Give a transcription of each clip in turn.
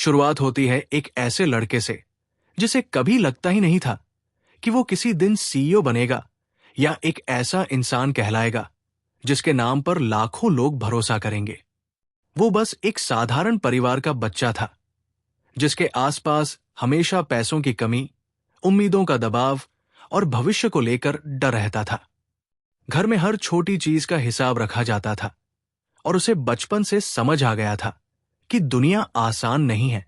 शुरुआत होती है एक ऐसे लड़के से जिसे कभी लगता ही नहीं था कि वो किसी दिन सीईओ बनेगा या एक ऐसा इंसान कहलाएगा जिसके नाम पर लाखों लोग भरोसा करेंगे। वो बस एक साधारण परिवार का बच्चा था जिसके आसपास हमेशा पैसों की कमी, उम्मीदों का दबाव और भविष्य को लेकर डर रहता था। घर में हर छोटी चीज का हिसाब रखा जाता था और उसे बचपन से समझ आ गया था कि दुनिया आसान नहीं है।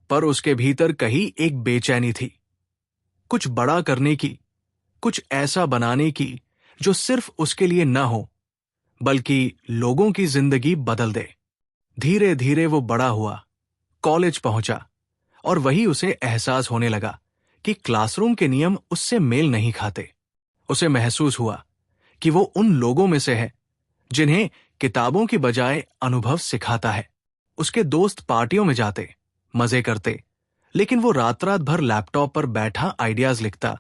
पर उसके भीतर कहीं एक बेचैनी थी, कुछ बड़ा करने की, कुछ ऐसा बनाने की जो सिर्फ उसके लिए न हो बल्कि लोगों की जिंदगी बदल दे। धीरे धीरे वो बड़ा हुआ, कॉलेज पहुंचा और वही उसे एहसास होने लगा कि क्लासरूम के नियम उससे मेल नहीं खाते। उसे महसूस हुआ कि वो उन लोगों में से है जिन्हें किताबों की बजाय अनुभव सिखाता है। उसके दोस्त पार्टियों में जाते, मजे करते, लेकिन वो रात रात भर लैपटॉप पर बैठा आइडियाज लिखता,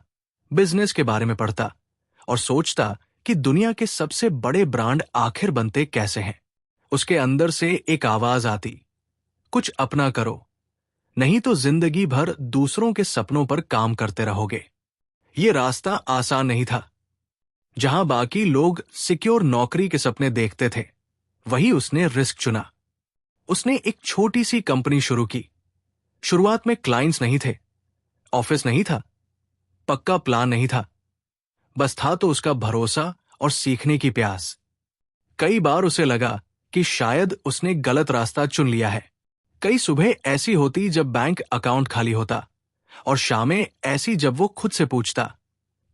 बिजनेस के बारे में पढ़ता और सोचता कि दुनिया के सबसे बड़े ब्रांड आखिर बनते कैसे हैं। उसके अंदर से एक आवाज आती, कुछ अपना करो, नहीं तो जिंदगी भर दूसरों के सपनों पर काम करते रहोगे। ये रास्ता आसान नहीं था। जहां बाकी लोग सिक्योर नौकरी के सपने देखते थे, वही उसने रिस्क चुना। उसने एक छोटी सी कंपनी शुरू की। शुरुआत में क्लाइंट्स नहीं थे, ऑफिस नहीं था, पक्का प्लान नहीं था, बस था तो उसका भरोसा और सीखने की प्यास। कई बार उसे लगा कि शायद उसने गलत रास्ता चुन लिया है। कई सुबह ऐसी होती जब बैंक अकाउंट खाली होता और शामें ऐसी जब वो खुद से पूछता,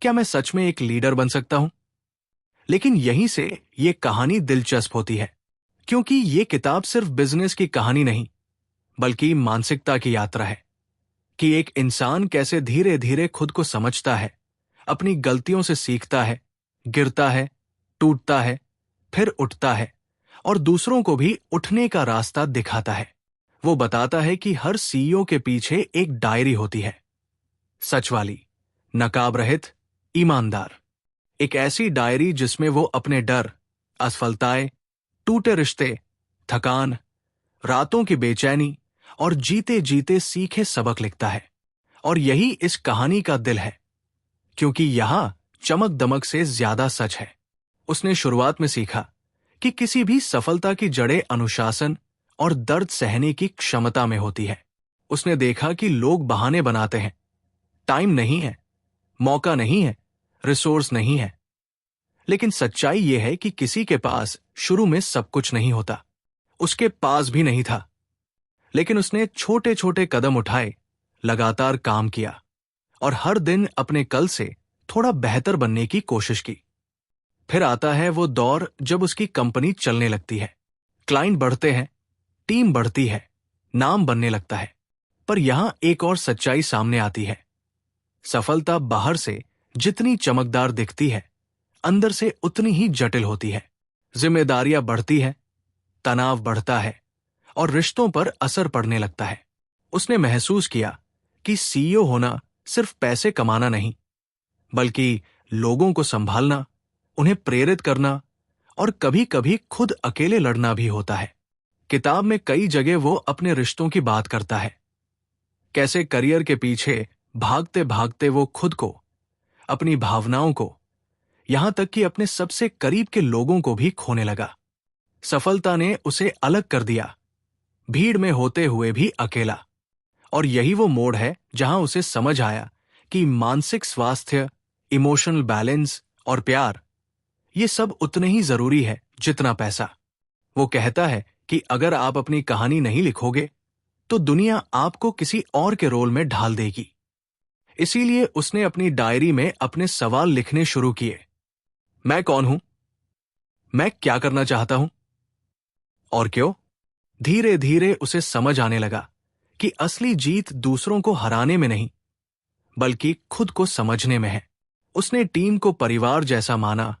क्या मैं सच में एक लीडर बन सकता हूं? लेकिन यहीं से ये कहानी दिलचस्प होती है, क्योंकि ये किताब सिर्फ बिजनेस की कहानी नहीं बल्कि मानसिकता की यात्रा है कि एक इंसान कैसे धीरे धीरे खुद को समझता है, अपनी गलतियों से सीखता है, गिरता है, टूटता है, फिर उठता है और दूसरों को भी उठने का रास्ता दिखाता है। वो बताता है कि हर सीईओ के पीछे एक डायरी होती है, सच वाली, नकाब रहित, ईमानदार। एक ऐसी डायरी जिसमें वो अपने डर, असफलताएं, टूटे रिश्ते, थकान, रातों की बेचैनी और जीते जीते सीखे सबक लिखता है। और यही इस कहानी का दिल है, क्योंकि यहां चमक दमक से ज्यादा सच है। उसने शुरुआत में सीखा कि किसी भी सफलता की जड़ें अनुशासन और दर्द सहने की क्षमता में होती है। उसने देखा कि लोग बहाने बनाते हैं, टाइम नहीं है, मौका नहीं है, रिसोर्स नहीं है। लेकिन सच्चाई यह है कि किसी के पास शुरू में सब कुछ नहीं होता। उसके पास भी नहीं था, लेकिन उसने छोटे छोटे कदम उठाए, लगातार काम किया और हर दिन अपने कल से थोड़ा बेहतर बनने की कोशिश की। फिर आता है वो दौर जब उसकी कंपनी चलने लगती है, क्लाइंट बढ़ते हैं, टीम बढ़ती है, नाम बनने लगता है। पर यहां एक और सच्चाई सामने आती है। सफलता बाहर से जितनी चमकदार दिखती है, अंदर से उतनी ही जटिल होती है। जिम्मेदारियां बढ़ती है, तनाव बढ़ता है और रिश्तों पर असर पड़ने लगता है। उसने महसूस किया कि सीईओ होना सिर्फ पैसे कमाना नहीं, बल्कि लोगों को संभालना, उन्हें प्रेरित करना और कभी कभी खुद अकेले लड़ना भी होता है। किताब में कई जगह वो अपने रिश्तों की बात करता है, कैसे करियर के पीछे भागते भागते वो खुद को, अपनी भावनाओं को, यहां तक कि अपने सबसे करीब के लोगों को भी खोने लगा। सफलता ने उसे अलग कर दिया, भीड़ में होते हुए भी अकेला। और यही वो मोड़ है जहां उसे समझ आया कि मानसिक स्वास्थ्य, इमोशनल बैलेंस और प्यार, ये सब उतने ही जरूरी है जितना पैसा। वो कहता है कि अगर आप अपनी कहानी नहीं लिखोगे तो दुनिया आपको किसी और के रोल में ढाल देगी। इसीलिए उसने अपनी डायरी में अपने सवाल लिखने शुरू किए। मैं कौन हूं? मैं क्या करना चाहता हूं? और क्यों? धीरे धीरे उसे समझ आने लगा कि असली जीत दूसरों को हराने में नहीं, बल्कि खुद को समझने में है। उसने टीम को परिवार जैसा माना,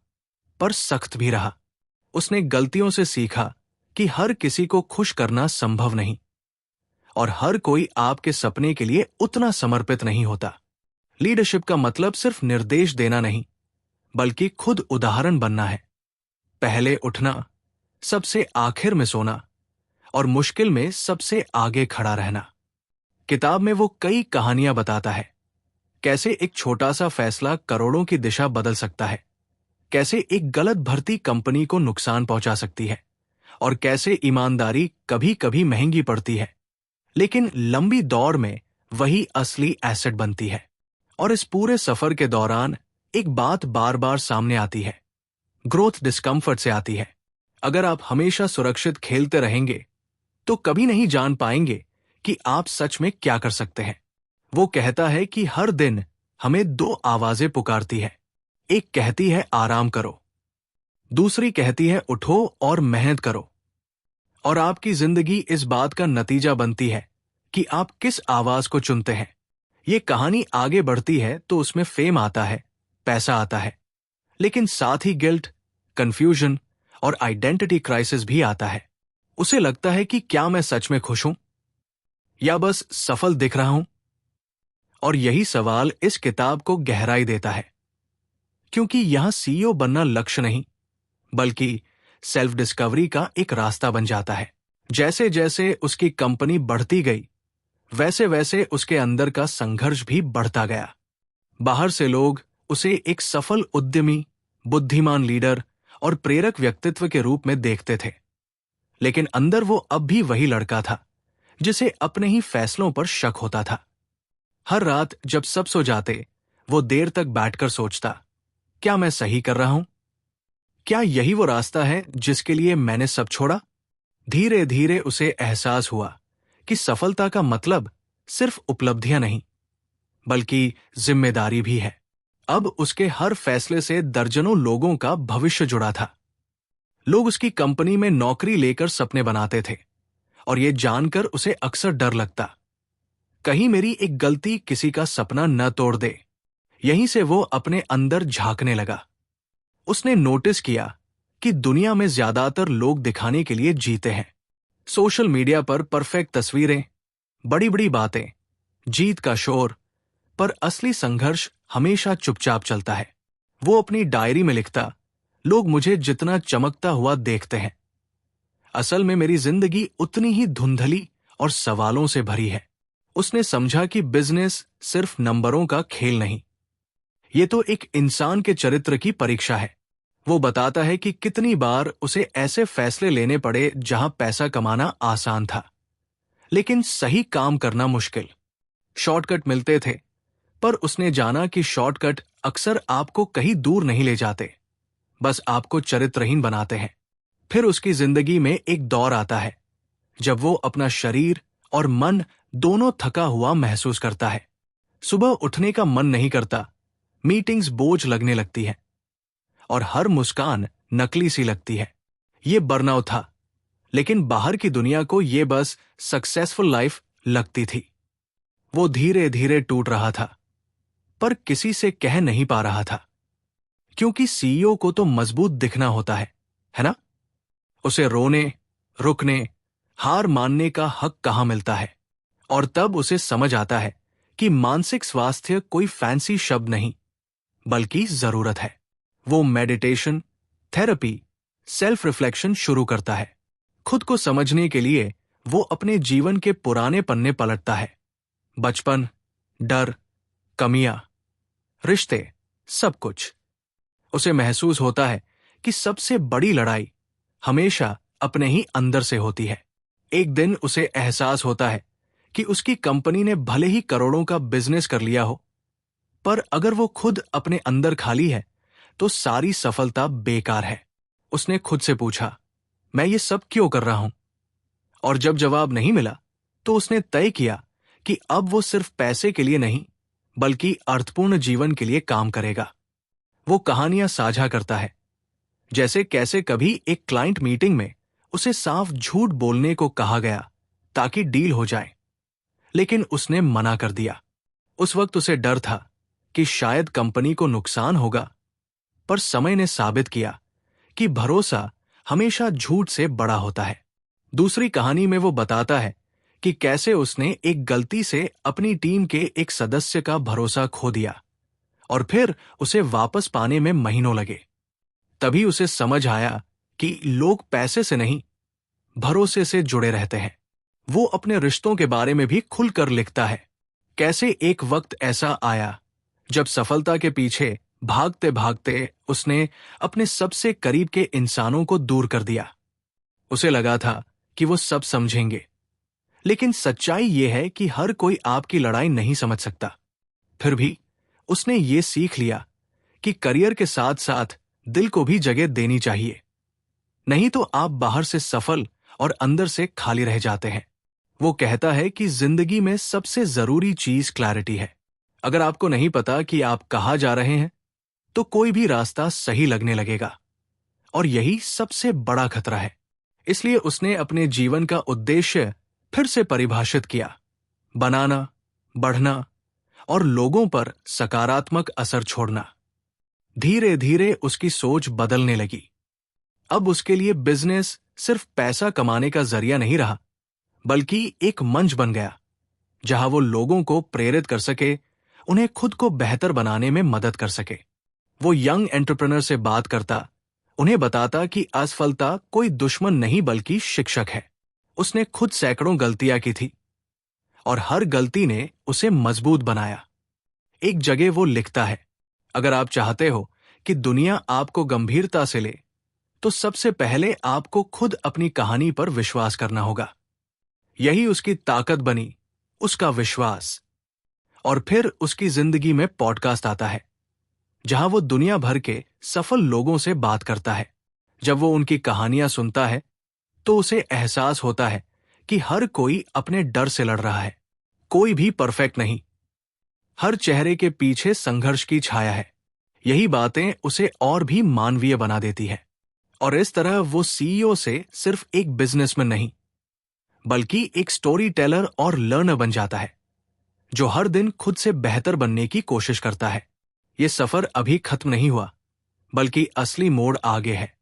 पर सख्त भी रहा। उसने गलतियों से सीखा कि हर किसी को खुश करना संभव नहीं और हर कोई आपके सपने के लिए उतना समर्पित नहीं होता। लीडरशिप का मतलब सिर्फ निर्देश देना नहीं, बल्कि खुद उदाहरण बनना है। पहले उठना, सबसे आखिर में सोना और मुश्किल में सबसे आगे खड़ा रहना। किताब में वो कई कहानियां बताता है, कैसे एक छोटा सा फैसला करोड़ों की दिशा बदल सकता है, कैसे एक गलत भर्ती कंपनी को नुकसान पहुंचा सकती है, और कैसे ईमानदारी कभी कभी महंगी पड़ती है, लेकिन लंबी दौड़ में वही असली एसेट बनती है। और इस पूरे सफर के दौरान एक बात बार बार सामने आती है, ग्रोथ डिस्कम्फर्ट से आती है। अगर आप हमेशा सुरक्षित खेलते रहेंगे तो कभी नहीं जान पाएंगे कि आप सच में क्या कर सकते हैं। वो कहता है कि हर दिन हमें दो आवाजें पुकारती है, एक कहती है आराम करो, दूसरी कहती है उठो और मेहनत करो। और आपकी जिंदगी इस बात का नतीजा बनती है कि आप किस आवाज को चुनते हैं। ये कहानी आगे बढ़ती है तो उसमें फेम आता है, पैसा आता है, लेकिन साथ ही गिल्ट, कंफ्यूजन और आइडेंटिटी क्राइसिस भी आता है। उसे लगता है कि क्या मैं सच में खुश हूं या बस सफल दिख रहा हूं। और यही सवाल इस किताब को गहराई देता है, क्योंकि यहां सीईओ बनना लक्ष्य नहीं, बल्कि सेल्फ डिस्कवरी का एक रास्ता बन जाता है। जैसे जैसे उसकी कंपनी बढ़ती गई, वैसे वैसे उसके अंदर का संघर्ष भी बढ़ता गया। बाहर से लोग उसे एक सफल उद्यमी, बुद्धिमान लीडर और प्रेरक व्यक्तित्व के रूप में देखते थे, लेकिन अंदर वो अब भी वही लड़का था जिसे अपने ही फैसलों पर शक होता था। हर रात जब सब सो जाते, वो देर तक बैठकर सोचता, क्या मैं सही कर रहा हूं? क्या यही वो रास्ता है जिसके लिए मैंने सब छोड़ा? धीरे धीरे उसे एहसास हुआ कि सफलता का मतलब सिर्फ उपलब्धियां नहीं, बल्कि जिम्मेदारी भी है। अब उसके हर फैसले से दर्जनों लोगों का भविष्य जुड़ा था। लोग उसकी कंपनी में नौकरी लेकर सपने बनाते थे, और ये जानकर उसे अक्सर डर लगता, कहीं मेरी एक गलती किसी का सपना न तोड़ दे। यहीं से वो अपने अंदर झांकने लगा। उसने नोटिस किया कि दुनिया में ज्यादातर लोग दिखाने के लिए जीते हैं। सोशल मीडिया पर परफेक्ट तस्वीरें, बड़ी बड़ी बातें, जीत का शोर, पर असली संघर्ष हमेशा चुपचाप चलता है। वो अपनी डायरी में लिखता, लोग मुझे जितना चमकता हुआ देखते हैं, असल में मेरी जिंदगी उतनी ही धुंधली और सवालों से भरी है। उसने समझा कि बिजनेस सिर्फ नंबरों का खेल नहीं, ये तो एक इंसान के चरित्र की परीक्षा है। वो बताता है कि कितनी बार उसे ऐसे फैसले लेने पड़े जहां पैसा कमाना आसान था, लेकिन सही काम करना मुश्किल। शॉर्टकट मिलते थे, पर उसने जाना कि शॉर्टकट अक्सर आपको कहीं दूर नहीं ले जाते, बस आपको चरित्रहीन बनाते हैं। फिर उसकी जिंदगी में एक दौर आता है जब वो अपना शरीर और मन दोनों थका हुआ महसूस करता है। सुबह उठने का मन नहीं करता, मीटिंग्स बोझ लगने लगती है, और हर मुस्कान नकली सी लगती है। ये बर्नआउट था, लेकिन बाहर की दुनिया को ये बस सक्सेसफुल लाइफ लगती थी। वो धीरे धीरे टूट रहा था, पर किसी से कह नहीं पा रहा था, क्योंकि सीईओ को तो मजबूत दिखना होता है ना? उसे रोने, रुकने, हार मानने का हक कहां मिलता है? और तब उसे समझ आता है कि मानसिक स्वास्थ्य कोई फैंसी शब्द नहीं, बल्कि जरूरत है। वो मेडिटेशन, थेरेपी, सेल्फ रिफ्लेक्शन शुरू करता है। खुद को समझने के लिए वो अपने जीवन के पुराने पन्ने पलटता है। बचपन, डर, कमियां, रिश्ते, सब कुछ। उसे महसूस होता है कि सबसे बड़ी लड़ाई हमेशा अपने ही अंदर से होती है। एक दिन उसे एहसास होता है कि उसकी कंपनी ने भले ही करोड़ों का बिजनेस कर लिया हो, पर अगर वो खुद अपने अंदर खाली है तो सारी सफलता बेकार है। उसने खुद से पूछा, मैं ये सब क्यों कर रहा हूं? और जब जवाब नहीं मिला तो उसने तय किया कि अब वो सिर्फ पैसे के लिए नहीं, बल्कि अर्थपूर्ण जीवन के लिए काम करेगा। वो कहानियां साझा करता है, जैसे कैसे कभी एक क्लाइंट मीटिंग में उसे साफ झूठ बोलने को कहा गया ताकि डील हो जाए, लेकिन उसने मना कर दिया। उस वक्त उसे डर था कि शायद कंपनी को नुकसान होगा, पर समय ने साबित किया कि भरोसा हमेशा झूठ से बड़ा होता है। दूसरी कहानी में वो बताता है कि कैसे उसने एक गलती से अपनी टीम के एक सदस्य का भरोसा खो दिया, और फिर उसे वापस पाने में महीनों लगे। तभी उसे समझ आया कि लोग पैसे से नहीं, भरोसे से जुड़े रहते हैं। वो अपने रिश्तों के बारे में भी खुलकर लिखता है। कैसे एक वक्त ऐसा आया जब सफलता के पीछे भागते भागते उसने अपने सबसे करीब के इंसानों को दूर कर दिया। उसे लगा था कि वो सब समझेंगे, लेकिन सच्चाई ये है कि हर कोई आपकी लड़ाई नहीं समझ सकता। फिर भी उसने ये सीख लिया कि करियर के साथ साथ दिल को भी जगह देनी चाहिए, नहीं तो आप बाहर से सफल और अंदर से खाली रह जाते हैं। वो कहता है कि जिंदगी में सबसे जरूरी चीज क्लैरिटी है। अगर आपको नहीं पता कि आप कहाँ जा रहे हैं, तो कोई भी रास्ता सही लगने लगेगा, और यही सबसे बड़ा खतरा है। इसलिए उसने अपने जीवन का उद्देश्य फिर से परिभाषित किया, बनाना, बढ़ना और लोगों पर सकारात्मक असर छोड़ना। धीरे धीरे उसकी सोच बदलने लगी। अब उसके लिए बिजनेस सिर्फ पैसा कमाने का जरिया नहीं रहा, बल्कि एक मंच बन गया जहां वो लोगों को प्रेरित कर सके, उन्हें खुद को बेहतर बनाने में मदद कर सके। वो यंग एंटरप्रेन्योर से बात करता, उन्हें बताता कि असफलता कोई दुश्मन नहीं बल्कि शिक्षक है। उसने खुद सैकड़ों गलतियां की थी और हर गलती ने उसे मजबूत बनाया। एक जगह वो लिखता है, अगर आप चाहते हो कि दुनिया आपको गंभीरता से ले, तो सबसे पहले आपको खुद अपनी कहानी पर विश्वास करना होगा। यही उसकी ताकत बनी, उसका विश्वास। और फिर उसकी जिंदगी में पॉडकास्ट आता है, जहां वो दुनिया भर के सफल लोगों से बात करता है। जब वो उनकी कहानियां सुनता है, तो उसे एहसास होता है कि हर कोई अपने डर से लड़ रहा है। कोई भी परफेक्ट नहीं, हर चेहरे के पीछे संघर्ष की छाया है। यही बातें उसे और भी मानवीय बना देती है। और इस तरह वो सीईओ से सिर्फ एक बिजनेसमैन नहीं, बल्कि एक स्टोरी टेलर और लर्नर बन जाता है, जो हर दिन खुद से बेहतर बनने की कोशिश करता है। ये सफर अभी खत्म नहीं हुआ, बल्कि असली मोड़ आगे है,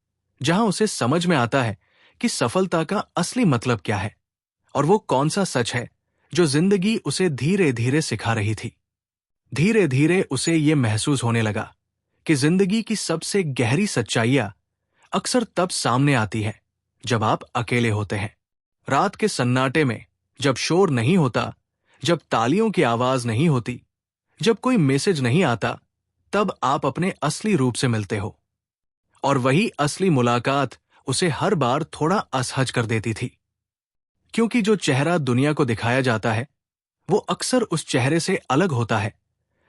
जहां उसे समझ में आता है कि सफलता का असली मतलब क्या है, और वो कौन सा सच है जो जिंदगी उसे धीरे धीरे सिखा रही थी। धीरे धीरे उसे ये महसूस होने लगा कि जिंदगी की सबसे गहरी सच्चाइयां अक्सर तब सामने आती है जब आप अकेले होते हैं। रात के सन्नाटे में, जब शोर नहीं होता, जब तालियों की आवाज नहीं होती, जब कोई मैसेज नहीं आता, तब आप अपने असली रूप से मिलते हो। और वही असली मुलाकात उसे हर बार थोड़ा असहज कर देती थी, क्योंकि जो चेहरा दुनिया को दिखाया जाता है, वो अक्सर उस चेहरे से अलग होता है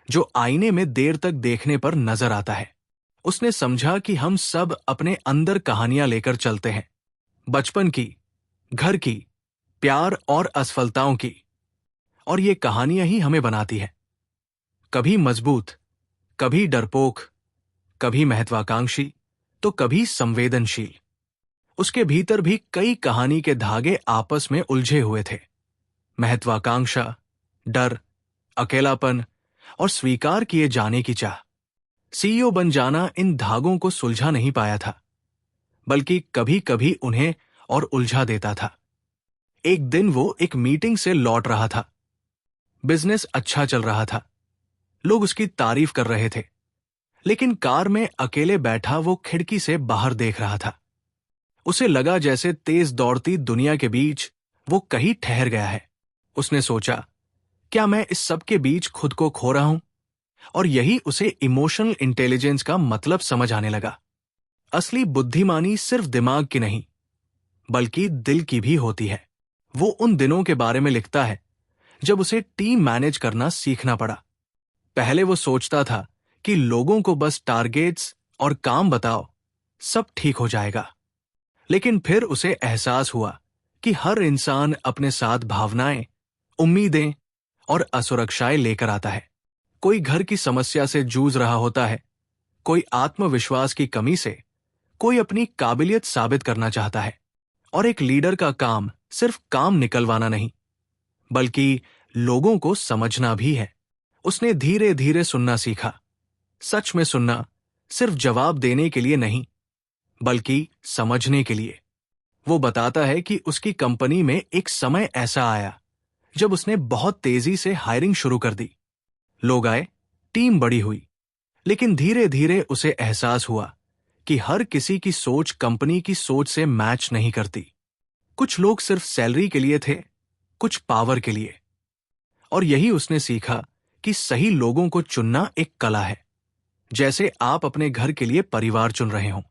जो आईने में देर तक देखने पर नजर आता है। उसने समझा कि हम सब अपने अंदर कहानियां लेकर चलते हैं, बचपन की, घर की, प्यार और असफलताओं की, और ये कहानियां ही हमें बनाती है। कभी मजबूत, कभी डरपोक, कभी महत्वाकांक्षी, तो कभी संवेदनशील। उसके भीतर भी कई कहानी के धागे आपस में उलझे हुए थे। महत्वाकांक्षा, डर, अकेलापन और स्वीकार किए जाने की चाह। सीईओ बन जाना इन धागों को सुलझा नहीं पाया था, बल्कि कभी कभी उन्हें और उलझा देता था। एक दिन वो एक मीटिंग से लौट रहा था। बिजनेस अच्छा चल रहा था, लोग उसकी तारीफ कर रहे थे, लेकिन कार में अकेले बैठा वो खिड़की से बाहर देख रहा था। उसे लगा जैसे तेज दौड़ती दुनिया के बीच वो कहीं ठहर गया है। उसने सोचा, क्या मैं इस सब के बीच खुद को खो रहा हूं? और यही उसे इमोशनल इंटेलिजेंस का मतलब समझ आने लगा। असली बुद्धिमानी सिर्फ दिमाग की नहीं, बल्कि दिल की भी होती है। वो उन दिनों के बारे में लिखता है जब उसे टीम मैनेज करना सीखना पड़ा। पहले वो सोचता था कि लोगों को बस टारगेट्स और काम बताओ, सब ठीक हो जाएगा। लेकिन फिर उसे एहसास हुआ कि हर इंसान अपने साथ भावनाएं, उम्मीदें और असुरक्षाएं लेकर आता है। कोई घर की समस्या से जूझ रहा होता है, कोई आत्मविश्वास की कमी से, कोई अपनी काबिलियत साबित करना चाहता है। और एक लीडर का काम सिर्फ काम निकलवाना नहीं, बल्कि लोगों को समझना भी है। उसने धीरे धीरे सुनना सीखा, सच में सुनना, सिर्फ जवाब देने के लिए नहीं, बल्कि समझने के लिए। वो बताता है कि उसकी कंपनी में एक समय ऐसा आया जब उसने बहुत तेजी से हायरिंग शुरू कर दी। लोग आए, टीम बड़ी हुई, लेकिन धीरे धीरे उसे एहसास हुआ कि हर किसी की सोच कंपनी की सोच से मैच नहीं करती। कुछ लोग सिर्फ सैलरी के लिए थे, कुछ पावर के लिए। और यही उसने सीखा कि सही लोगों को चुनना एक कला है, जैसे आप अपने घर के लिए परिवार चुन रहे हों।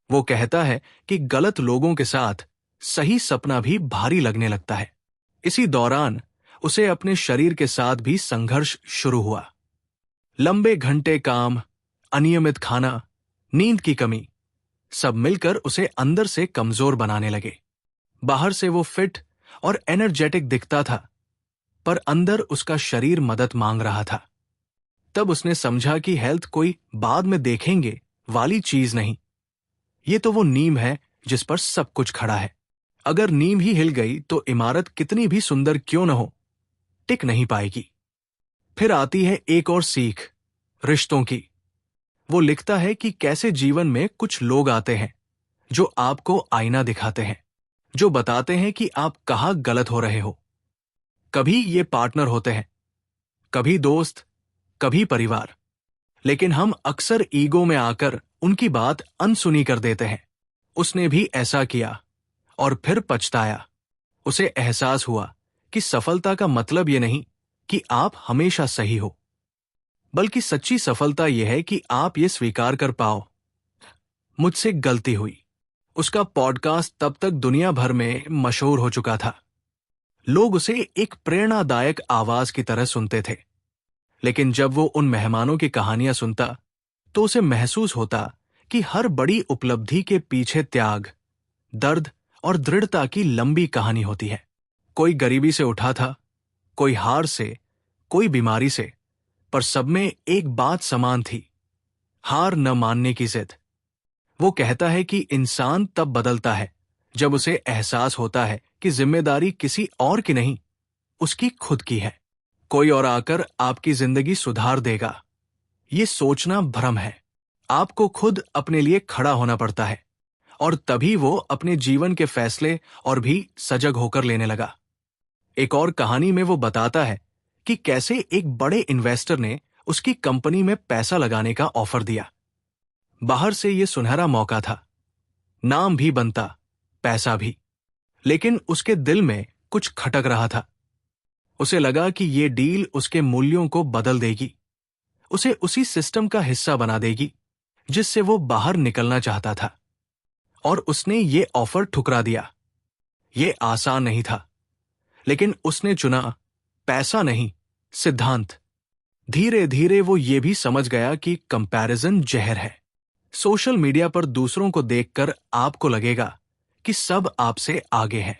वो कहता है कि गलत लोगों के साथ सही सपना भी भारी लगने लगता है। इसी दौरान उसे अपने शरीर के साथ भी संघर्ष शुरू हुआ। लंबे घंटे काम, अनियमित खाना, नींद की कमी, सब मिलकर उसे अंदर से कमजोर बनाने लगे। बाहर से वो फिट और एनर्जेटिक दिखता था, पर अंदर उसका शरीर मदद मांग रहा था। तब उसने समझा कि हेल्थ कोई बाद में देखेंगे वाली चीज नहीं, ये तो वो नींव है जिस पर सब कुछ खड़ा है। अगर नींव ही हिल गई तो इमारत कितनी भी सुंदर क्यों न हो, टिक नहीं पाएगी। फिर आती है एक और सीख, रिश्तों की। वो लिखता है कि कैसे जीवन में कुछ लोग आते हैं जो आपको आईना दिखाते हैं, जो बताते हैं कि आप कहाँ गलत हो रहे हो। कभी ये पार्टनर होते हैं, कभी दोस्त, कभी परिवार, लेकिन हम अक्सर ईगो में आकर उनकी बात अनसुनी कर देते हैं। उसने भी ऐसा किया और फिर पछताया। उसे एहसास हुआ कि सफलता का मतलब ये नहीं कि आप हमेशा सही हो, बल्कि सच्ची सफलता यह है कि आप ये स्वीकार कर पाओ, मुझसे गलती हुई। उसका पॉडकास्ट तब तक दुनिया भर में मशहूर हो चुका था। लोग उसे एक प्रेरणादायक आवाज की तरह सुनते थे। लेकिन जब वो उन मेहमानों की कहानियां सुनता तो उसे महसूस होता कि हर बड़ी उपलब्धि के पीछे त्याग, दर्द और दृढ़ता की लंबी कहानी होती है। कोई गरीबी से उठा था, कोई हार से, कोई बीमारी से, पर सब में एक बात समान थी, हार न मानने की जिद। वो कहता है कि इंसान तब बदलता है जब उसे एहसास होता है कि जिम्मेदारी किसी और की नहीं, उसकी खुद की है। कोई और आकर आपकी जिंदगी सुधार देगा, ये सोचना भ्रम है। आपको खुद अपने लिए खड़ा होना पड़ता है, और तभी वो अपने जीवन के फैसले और भी सजग होकर लेने लगा। एक और कहानी में वो बताता है कि कैसे एक बड़े इन्वेस्टर ने उसकी कंपनी में पैसा लगाने का ऑफर दिया। बाहर से ये सुनहरा मौका था, नाम भी बनता, पैसा भी, लेकिन उसके दिल में कुछ खटक रहा था। उसे लगा कि ये डील उसके मूल्यों को बदल देगी, उसे उसी सिस्टम का हिस्सा बना देगी जिससे वो बाहर निकलना चाहता था, और उसने ये ऑफर ठुकरा दिया। ये आसान नहीं था, लेकिन उसने चुना पैसा नहीं, सिद्धांत। धीरे धीरे वो ये भी समझ गया कि कंपैरिजन जहर है। सोशल मीडिया पर दूसरों को देखकर आपको लगेगा कि सब आपसे आगे हैं।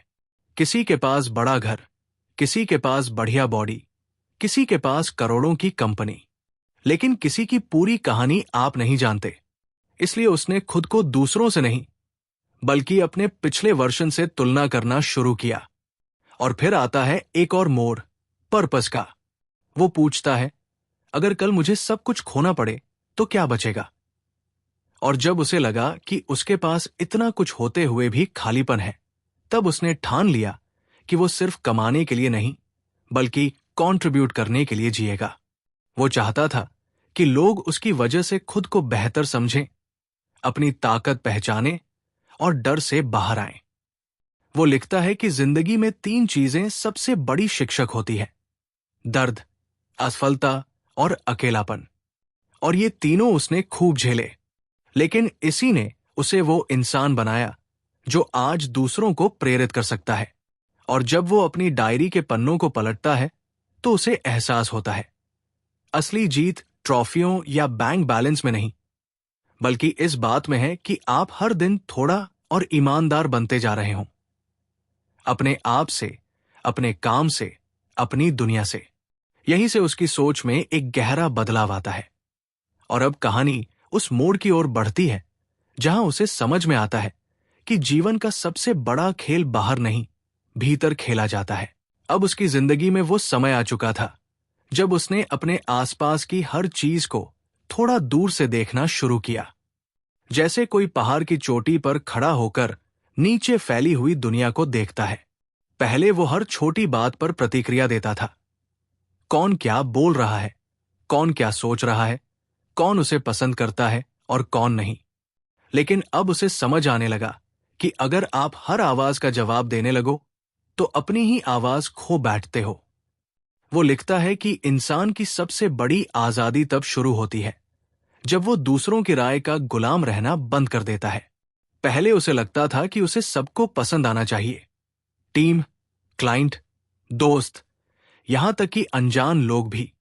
किसी के पास बड़ा घर, किसी के पास बढ़िया बॉडी, किसी के पास करोड़ों की कंपनी, लेकिन किसी की पूरी कहानी आप नहीं जानते। इसलिए उसने खुद को दूसरों से नहीं, बल्कि अपने पिछले वर्जन से तुलना करना शुरू किया। और फिर आता है एक और मोड़, पर्पस का। वो पूछता है, अगर कल मुझे सब कुछ खोना पड़े तो क्या बचेगा? और जब उसे लगा कि उसके पास इतना कुछ होते हुए भी खालीपन है, तब उसने ठान लिया कि वो सिर्फ कमाने के लिए नहीं, बल्कि कंट्रीब्यूट करने के लिए जिएगा। वो चाहता था कि लोग उसकी वजह से खुद को बेहतर समझें, अपनी ताकत पहचानें और डर से बाहर आएं। वो लिखता है कि जिंदगी में 3 चीजें सबसे बड़ी शिक्षक होती है, दर्द, असफलता और अकेलापन। और ये तीनों उसने खूब झेले, लेकिन इसी ने उसे वो इंसान बनाया जो आज दूसरों को प्रेरित कर सकता है। और जब वो अपनी डायरी के पन्नों को पलटता है तो उसे एहसास होता है, असली जीत ट्रॉफियों या बैंक बैलेंस में नहीं, बल्कि इस बात में है कि आप हर दिन थोड़ा और ईमानदार बनते जा रहे हों, अपने आप से, अपने काम से, अपनी दुनिया से। यहीं से उसकी सोच में एक गहरा बदलाव आता है। और अब कहानी उस मोड़ की ओर बढ़ती है जहां उसे समझ में आता है कि जीवन का सबसे बड़ा खेल बाहर नहीं, भीतर खेला जाता है। अब उसकी जिंदगी में वो समय आ चुका था जब उसने अपने आसपास की हर चीज को थोड़ा दूर से देखना शुरू किया, जैसे कोई पहाड़ की चोटी पर खड़ा होकर नीचे फैली हुई दुनिया को देखता है। पहले वो हर छोटी बात पर प्रतिक्रिया देता था, कौन क्या बोल रहा है, कौन क्या सोच रहा है, कौन उसे पसंद करता है और कौन नहीं। लेकिन अब उसे समझ आने लगा कि अगर आप हर आवाज का जवाब देने लगो तो अपनी ही आवाज खो बैठते हो। वो लिखता है कि इंसान की सबसे बड़ी आजादी तब शुरू होती है जब वो दूसरों की राय का गुलाम रहना बंद कर देता है। पहले उसे लगता था कि उसे सबको पसंद आना चाहिए, टीम, क्लाइंट, दोस्त, यहां तक कि अनजान लोग भी।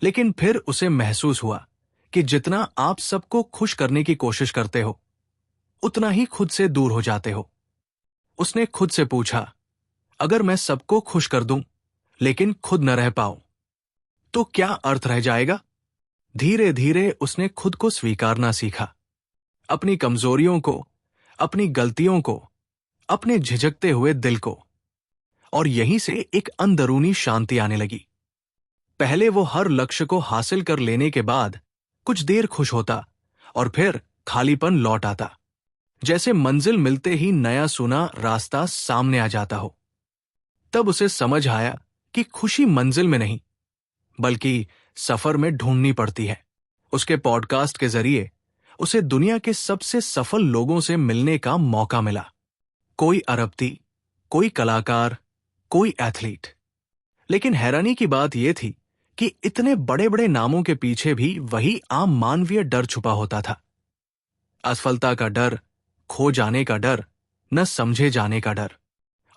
लेकिन फिर उसे महसूस हुआ कि जितना आप सबको खुश करने की कोशिश करते हो, उतना ही खुद से दूर हो जाते हो। उसने खुद से पूछा, अगर मैं सबको खुश कर दूं लेकिन खुद न रह पाऊं तो क्या अर्थ रह जाएगा? धीरे धीरे उसने खुद को स्वीकारना सीखा, अपनी कमजोरियों को, अपनी गलतियों को, अपने झिझकते हुए दिल को। और यहीं से एक अंदरूनी शांति आने लगी। पहले वो हर लक्ष्य को हासिल कर लेने के बाद कुछ देर खुश होता और फिर खालीपन लौट आता, जैसे मंजिल मिलते ही नया सुना रास्ता सामने आ जाता हो। तब उसे समझ आया कि खुशी मंजिल में नहीं बल्कि सफर में ढूंढनी पड़ती है। उसके पॉडकास्ट के जरिए उसे दुनिया के सबसे सफल लोगों से मिलने का मौका मिला। कोई अरबती, कोई कलाकार, कोई एथलीट। लेकिन हैरानी की बात यह थी कि इतने बड़े बड़े नामों के पीछे भी वही आम मानवीय डर छुपा होता था। असफलता का डर, खो जाने का डर, न समझे जाने का डर।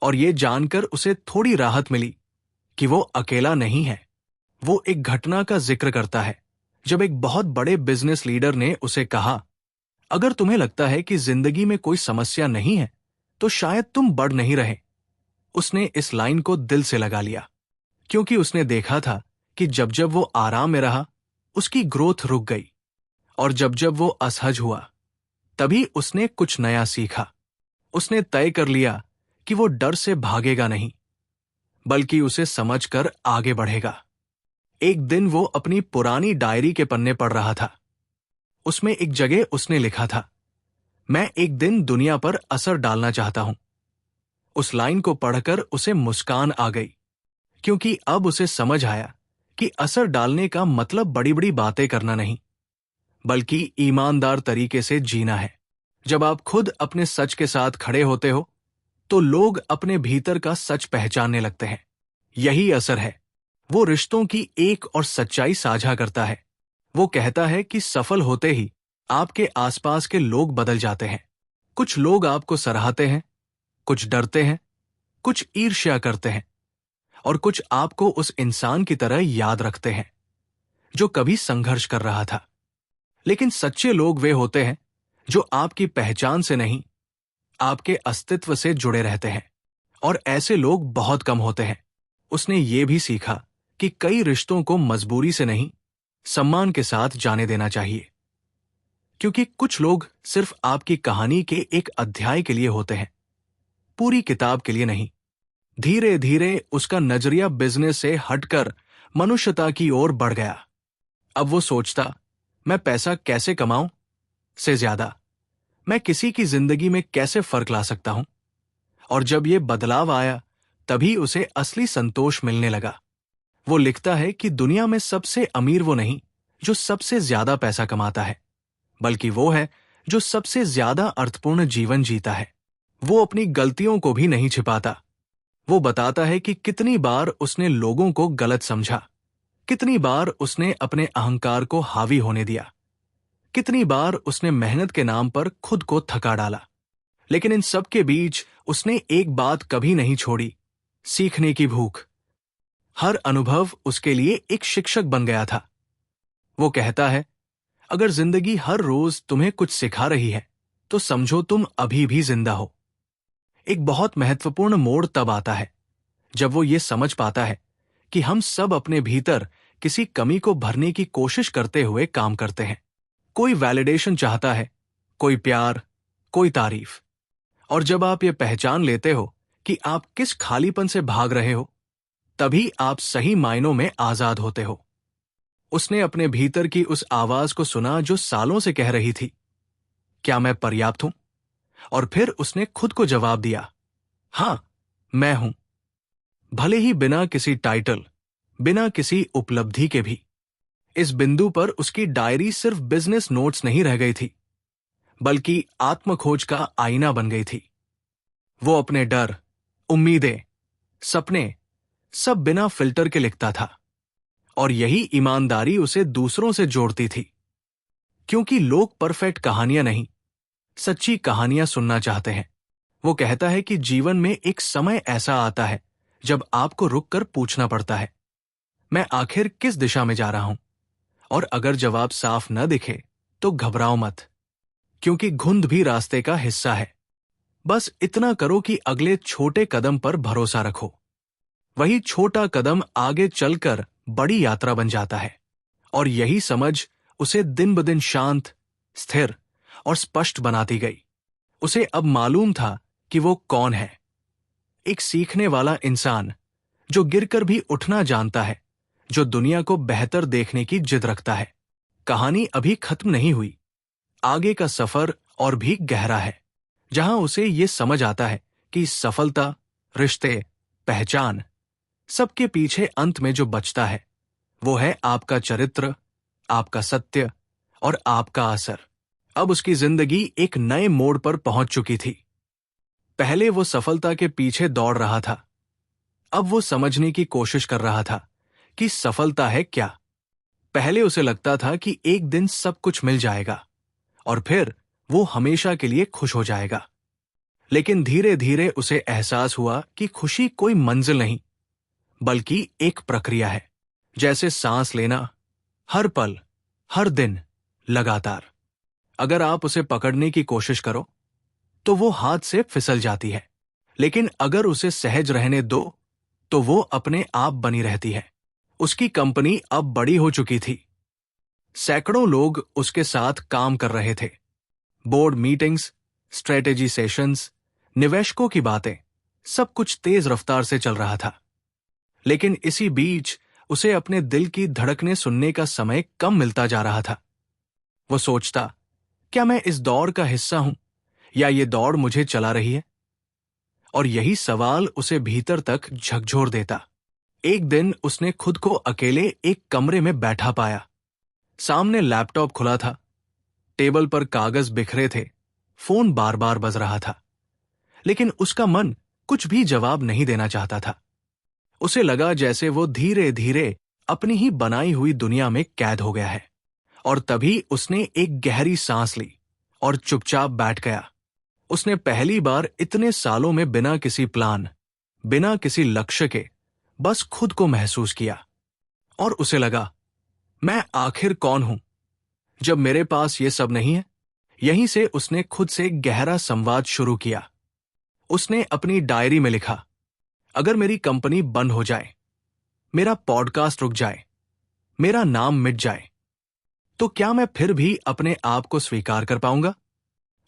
और ये जानकर उसे थोड़ी राहत मिली कि वो अकेला नहीं है। वो एक घटना का जिक्र करता है जब एक बहुत बड़े बिजनेस लीडर ने उसे कहा, अगर तुम्हें लगता है कि जिंदगी में कोई समस्या नहीं है तो शायद तुम बढ़ नहीं रहे। उसने इस लाइन को दिल से लगा लिया, क्योंकि उसने देखा था कि जब जब वो आराम में रहा, उसकी ग्रोथ रुक गई। और जब जब वो असहज हुआ, तभी उसने कुछ नया सीखा। उसने तय कर लिया कि वो डर से भागेगा नहीं, बल्कि उसे समझकर आगे बढ़ेगा। एक दिन वो अपनी पुरानी डायरी के पन्ने पढ़ रहा था। उसमें एक जगह उसने लिखा था, मैं एक दिन दुनिया पर असर डालना चाहता हूं। उस लाइन को पढ़कर उसे मुस्कान आ गई, क्योंकि अब उसे समझ आया कि असर डालने का मतलब बड़ी बड़ी बातें करना नहीं, बल्कि ईमानदार तरीके से जीना है। जब आप खुद अपने सच के साथ खड़े होते हो, तो लोग अपने भीतर का सच पहचानने लगते हैं। यही असर है। वो रिश्तों की एक और सच्चाई साझा करता है। वो कहता है कि सफल होते ही आपके आसपास के लोग बदल जाते हैं। कुछ लोग आपको सराहते हैं, कुछ डरते हैं, कुछ ईर्ष्या करते हैं, और कुछ आपको उस इंसान की तरह याद रखते हैं जो कभी संघर्ष कर रहा था। लेकिन सच्चे लोग वे होते हैं जो आपकी पहचान से नहीं, आपके अस्तित्व से जुड़े रहते हैं। और ऐसे लोग बहुत कम होते हैं। उसने ये भी सीखा कि कई रिश्तों को मजबूरी से नहीं, सम्मान के साथ जाने देना चाहिए, क्योंकि कुछ लोग सिर्फ आपकी कहानी के एक अध्याय के लिए होते हैं, पूरी किताब के लिए नहीं। धीरे धीरे उसका नजरिया बिजनेस से हटकर मनुष्यता की ओर बढ़ गया। अब वो सोचता, मैं पैसा कैसे कमाऊं से ज्यादा मैं किसी की जिंदगी में कैसे फर्क ला सकता हूं। और जब ये बदलाव आया, तभी उसे असली संतोष मिलने लगा। वो लिखता है कि दुनिया में सबसे अमीर वो नहीं जो सबसे ज्यादा पैसा कमाता है, बल्कि वो है जो सबसे ज्यादा अर्थपूर्ण जीवन जीता है। वो अपनी गलतियों को भी नहीं छिपाता। वो बताता है कि कितनी बार उसने लोगों को गलत समझा, कितनी बार उसने अपने अहंकार को हावी होने दिया, कितनी बार उसने मेहनत के नाम पर खुद को थका डाला। लेकिन इन सब के बीच उसने एक बात कभी नहीं छोड़ी, सीखने की भूख। हर अनुभव उसके लिए एक शिक्षक बन गया था। वो कहता है, अगर जिंदगी हर रोज तुम्हें कुछ सिखा रही है, तो समझो तुम अभी भी जिंदा हो। एक बहुत महत्वपूर्ण मोड़ तब आता है जब वो ये समझ पाता है कि हम सब अपने भीतर किसी कमी को भरने की कोशिश करते हुए काम करते हैं। कोई वैलिडेशन चाहता है, कोई प्यार, कोई तारीफ। और जब आप ये पहचान लेते हो कि आप किस खालीपन से भाग रहे हो, तभी आप सही मायनों में आजाद होते हो। उसने अपने भीतर की उस आवाज को सुना जो सालों से कह रही थी, क्या मैं पर्याप्त हूं? और फिर उसने खुद को जवाब दिया, हां, मैं हूं। भले ही बिना किसी टाइटल, बिना किसी उपलब्धि के भी। इस बिंदु पर उसकी डायरी सिर्फ बिजनेस नोट्स नहीं रह गई थी, बल्कि आत्मखोज का आईना बन गई थी। वो अपने डर, उम्मीदें सपने, सब बिना फिल्टर के लिखता था। और यही ईमानदारी उसे दूसरों से जोड़ती थी, क्योंकि लोग परफेक्ट कहानियां नहीं, सच्ची कहानियां सुनना चाहते हैं। वो कहता है कि जीवन में एक समय ऐसा आता है जब आपको रुककर पूछना पड़ता है, मैं आखिर किस दिशा में जा रहा हूं? और अगर जवाब साफ न दिखे तो घबराओ मत, क्योंकि घुंध भी रास्ते का हिस्सा है। बस इतना करो कि अगले छोटे कदम पर भरोसा रखो। वही छोटा कदम आगे चलकर बड़ी यात्रा बन जाता है। और यही समझ उसे दिन ब दिन शांत, स्थिर और स्पष्ट बनाती गई। उसे अब मालूम था कि वो कौन है। एक सीखने वाला इंसान, जो गिरकर भी उठना जानता है, जो दुनिया को बेहतर देखने की जिद रखता है। कहानी अभी खत्म नहीं हुई। आगे का सफर और भी गहरा है, जहां उसे ये समझ आता है कि सफलता, रिश्ते, पहचान, सबके पीछे अंत में जो बचता है वो है आपका चरित्र, आपका सत्य और आपका असर। अब उसकी जिंदगी एक नए मोड़ पर पहुंच चुकी थी। पहले वो सफलता के पीछे दौड़ रहा था, अब वो समझने की कोशिश कर रहा था कि सफलता है क्या। पहले उसे लगता था कि एक दिन सब कुछ मिल जाएगा और फिर वो हमेशा के लिए खुश हो जाएगा। लेकिन धीरे धीरे उसे एहसास हुआ कि खुशी कोई मंजिल नहीं, बल्कि एक प्रक्रिया है, जैसे सांस लेना, हर पल, हर दिन, लगातार। अगर आप उसे पकड़ने की कोशिश करो तो वो हाथ से फिसल जाती है, लेकिन अगर उसे सहज रहने दो तो वो अपने आप बनी रहती है। उसकी कंपनी अब बड़ी हो चुकी थी। सैकड़ों लोग उसके साथ काम कर रहे थे। बोर्ड मीटिंग्स, स्ट्रेटेजी सेशंस, निवेशकों की बातें, सब कुछ तेज रफ्तार से चल रहा था। लेकिन इसी बीच उसे अपने दिल की धड़कनें सुनने का समय कम मिलता जा रहा था। वो सोचता, क्या मैं इस दौड़ का हिस्सा हूं या ये दौड़ मुझे चला रही है? और यही सवाल उसे भीतर तक झकझोर देता। एक दिन उसने खुद को अकेले एक कमरे में बैठा पाया। सामने लैपटॉप खुला था, टेबल पर कागज बिखरे थे, फोन बार बार बज रहा था, लेकिन उसका मन कुछ भी जवाब नहीं देना चाहता था। उसे लगा जैसे वो धीरे धीरे अपनी ही बनाई हुई दुनिया में कैद हो गया है। और तभी उसने एक गहरी सांस ली और चुपचाप बैठ गया। उसने पहली बार इतने सालों में बिना किसी प्लान, बिना किसी लक्ष्य के, बस खुद को महसूस किया। और उसे लगा, मैं आखिर कौन हूं जब मेरे पास ये सब नहीं है? यहीं से उसने खुद से गहरा संवाद शुरू किया। उसने अपनी डायरी में लिखा, अगर मेरी कंपनी बंद हो जाए, मेरा पॉडकास्ट रुक जाए, मेरा नाम मिट जाए, तो क्या मैं फिर भी अपने आप को स्वीकार कर पाऊंगा?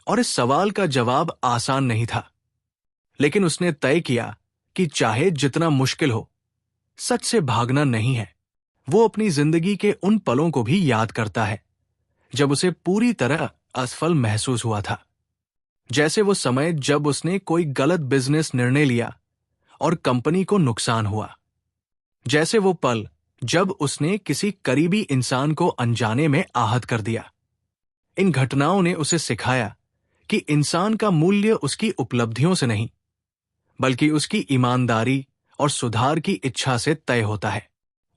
और इस सवाल का जवाब आसान नहीं था, लेकिन उसने तय किया कि चाहे जितना मुश्किल हो, सच से भागना नहीं है। वो अपनी जिंदगी के उन पलों को भी याद करता है जब उसे पूरी तरह असफल महसूस हुआ था। जैसे वो समय जब उसने कोई गलत बिजनेस निर्णय लिया और कंपनी को नुकसान हुआ। जैसे वो पल जब उसने किसी करीबी इंसान को अनजाने में आहत कर दिया। इन घटनाओं ने उसे सिखाया कि इंसान का मूल्य उसकी उपलब्धियों से नहीं, बल्कि उसकी ईमानदारी और सुधार की इच्छा से तय होता है।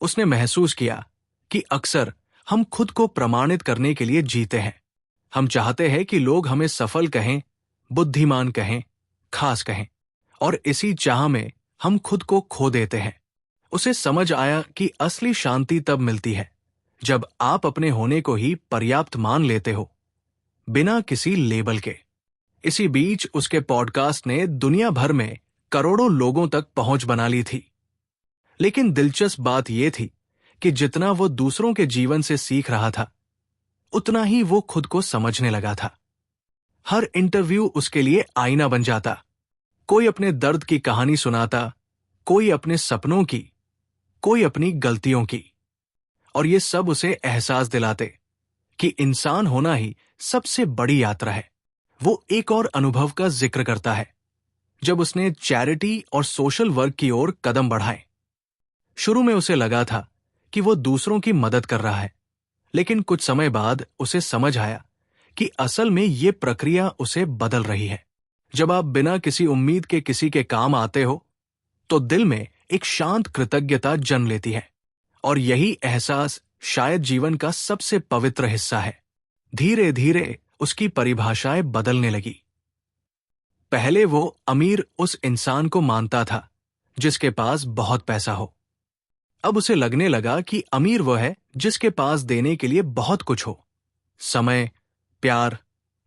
उसने महसूस किया कि अक्सर हम खुद को प्रमाणित करने के लिए जीते हैं। हम चाहते हैं कि लोग हमें सफल कहें, बुद्धिमान कहें, खास कहें, और इसी चाह में हम खुद को खो देते हैं। उसे समझ आया कि असली शांति तब मिलती है जब आप अपने होने को ही पर्याप्त मान लेते हो, बिना किसी लेबल के। इसी बीच उसके पॉडकास्ट ने दुनिया भर में करोड़ों लोगों तक पहुंच बना ली थी। लेकिन दिलचस्प बात यह थी कि जितना वो दूसरों के जीवन से सीख रहा था, उतना ही वो खुद को समझने लगा था। हर इंटरव्यू उसके लिए आईना बन जाता। कोई अपने दर्द की कहानी सुनाता, कोई अपने सपनों की, कोई अपनी गलतियों की। और ये सब उसे एहसास दिलाते कि इंसान होना ही सबसे बड़ी यात्रा है। वो एक और अनुभव का जिक्र करता है, जब उसने चैरिटी और सोशल वर्क की ओर कदम बढ़ाए। शुरू में उसे लगा था कि वो दूसरों की मदद कर रहा है, लेकिन कुछ समय बाद उसे समझ आया कि असल में ये प्रक्रिया उसे बदल रही है। जब आप बिना किसी उम्मीद के किसी के काम आते हो, तो दिल में एक शांत कृतज्ञता जन्म लेती है। और यही एहसास शायद जीवन का सबसे पवित्र हिस्सा है। धीरे धीरे उसकी परिभाषाएं बदलने लगी। पहले वो अमीर उस इंसान को मानता था जिसके पास बहुत पैसा हो। अब उसे लगने लगा कि अमीर वो है जिसके पास देने के लिए बहुत कुछ हो, समय, प्यार,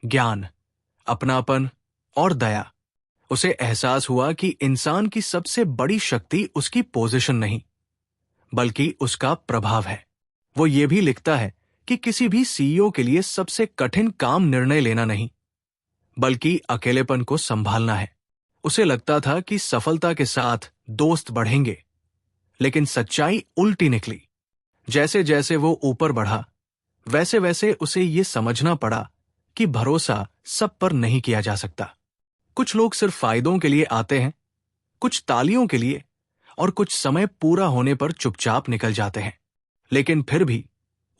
ज्ञान, अपनापन और दया। उसे एहसास हुआ कि इंसान की सबसे बड़ी शक्ति उसकी पोजीशन नहीं, बल्कि उसका प्रभाव है। वो ये भी लिखता है कि किसी भी सीईओ के लिए सबसे कठिन काम निर्णय लेना नहीं, बल्कि अकेलेपन को संभालना है। उसे लगता था कि सफलता के साथ दोस्त बढ़ेंगे, लेकिन सच्चाई उल्टी निकली। जैसे जैसे वो ऊपर बढ़ा, वैसे वैसे उसे ये समझना पड़ा कि भरोसा सब पर नहीं किया जा सकता। कुछ लोग सिर्फ फायदों के लिए आते हैं, कुछ तालियों के लिए, और कुछ समय पूरा होने पर चुपचाप निकल जाते हैं। लेकिन फिर भी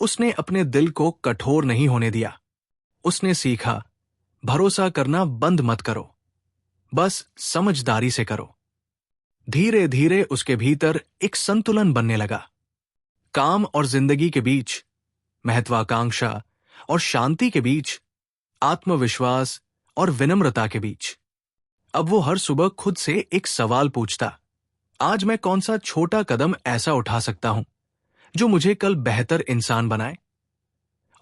उसने अपने दिल को कठोर नहीं होने दिया। उसने सीखा, भरोसा करना बंद मत करो, बस समझदारी से करो। धीरे धीरे उसके भीतर एक संतुलन बनने लगा। काम और जिंदगी के बीच, महत्वाकांक्षा और शांति के बीच, आत्मविश्वास और विनम्रता के बीच। अब वो हर सुबह खुद से एक सवाल पूछता, आज मैं कौन सा छोटा कदम ऐसा उठा सकता हूं जो मुझे कल बेहतर इंसान बनाए।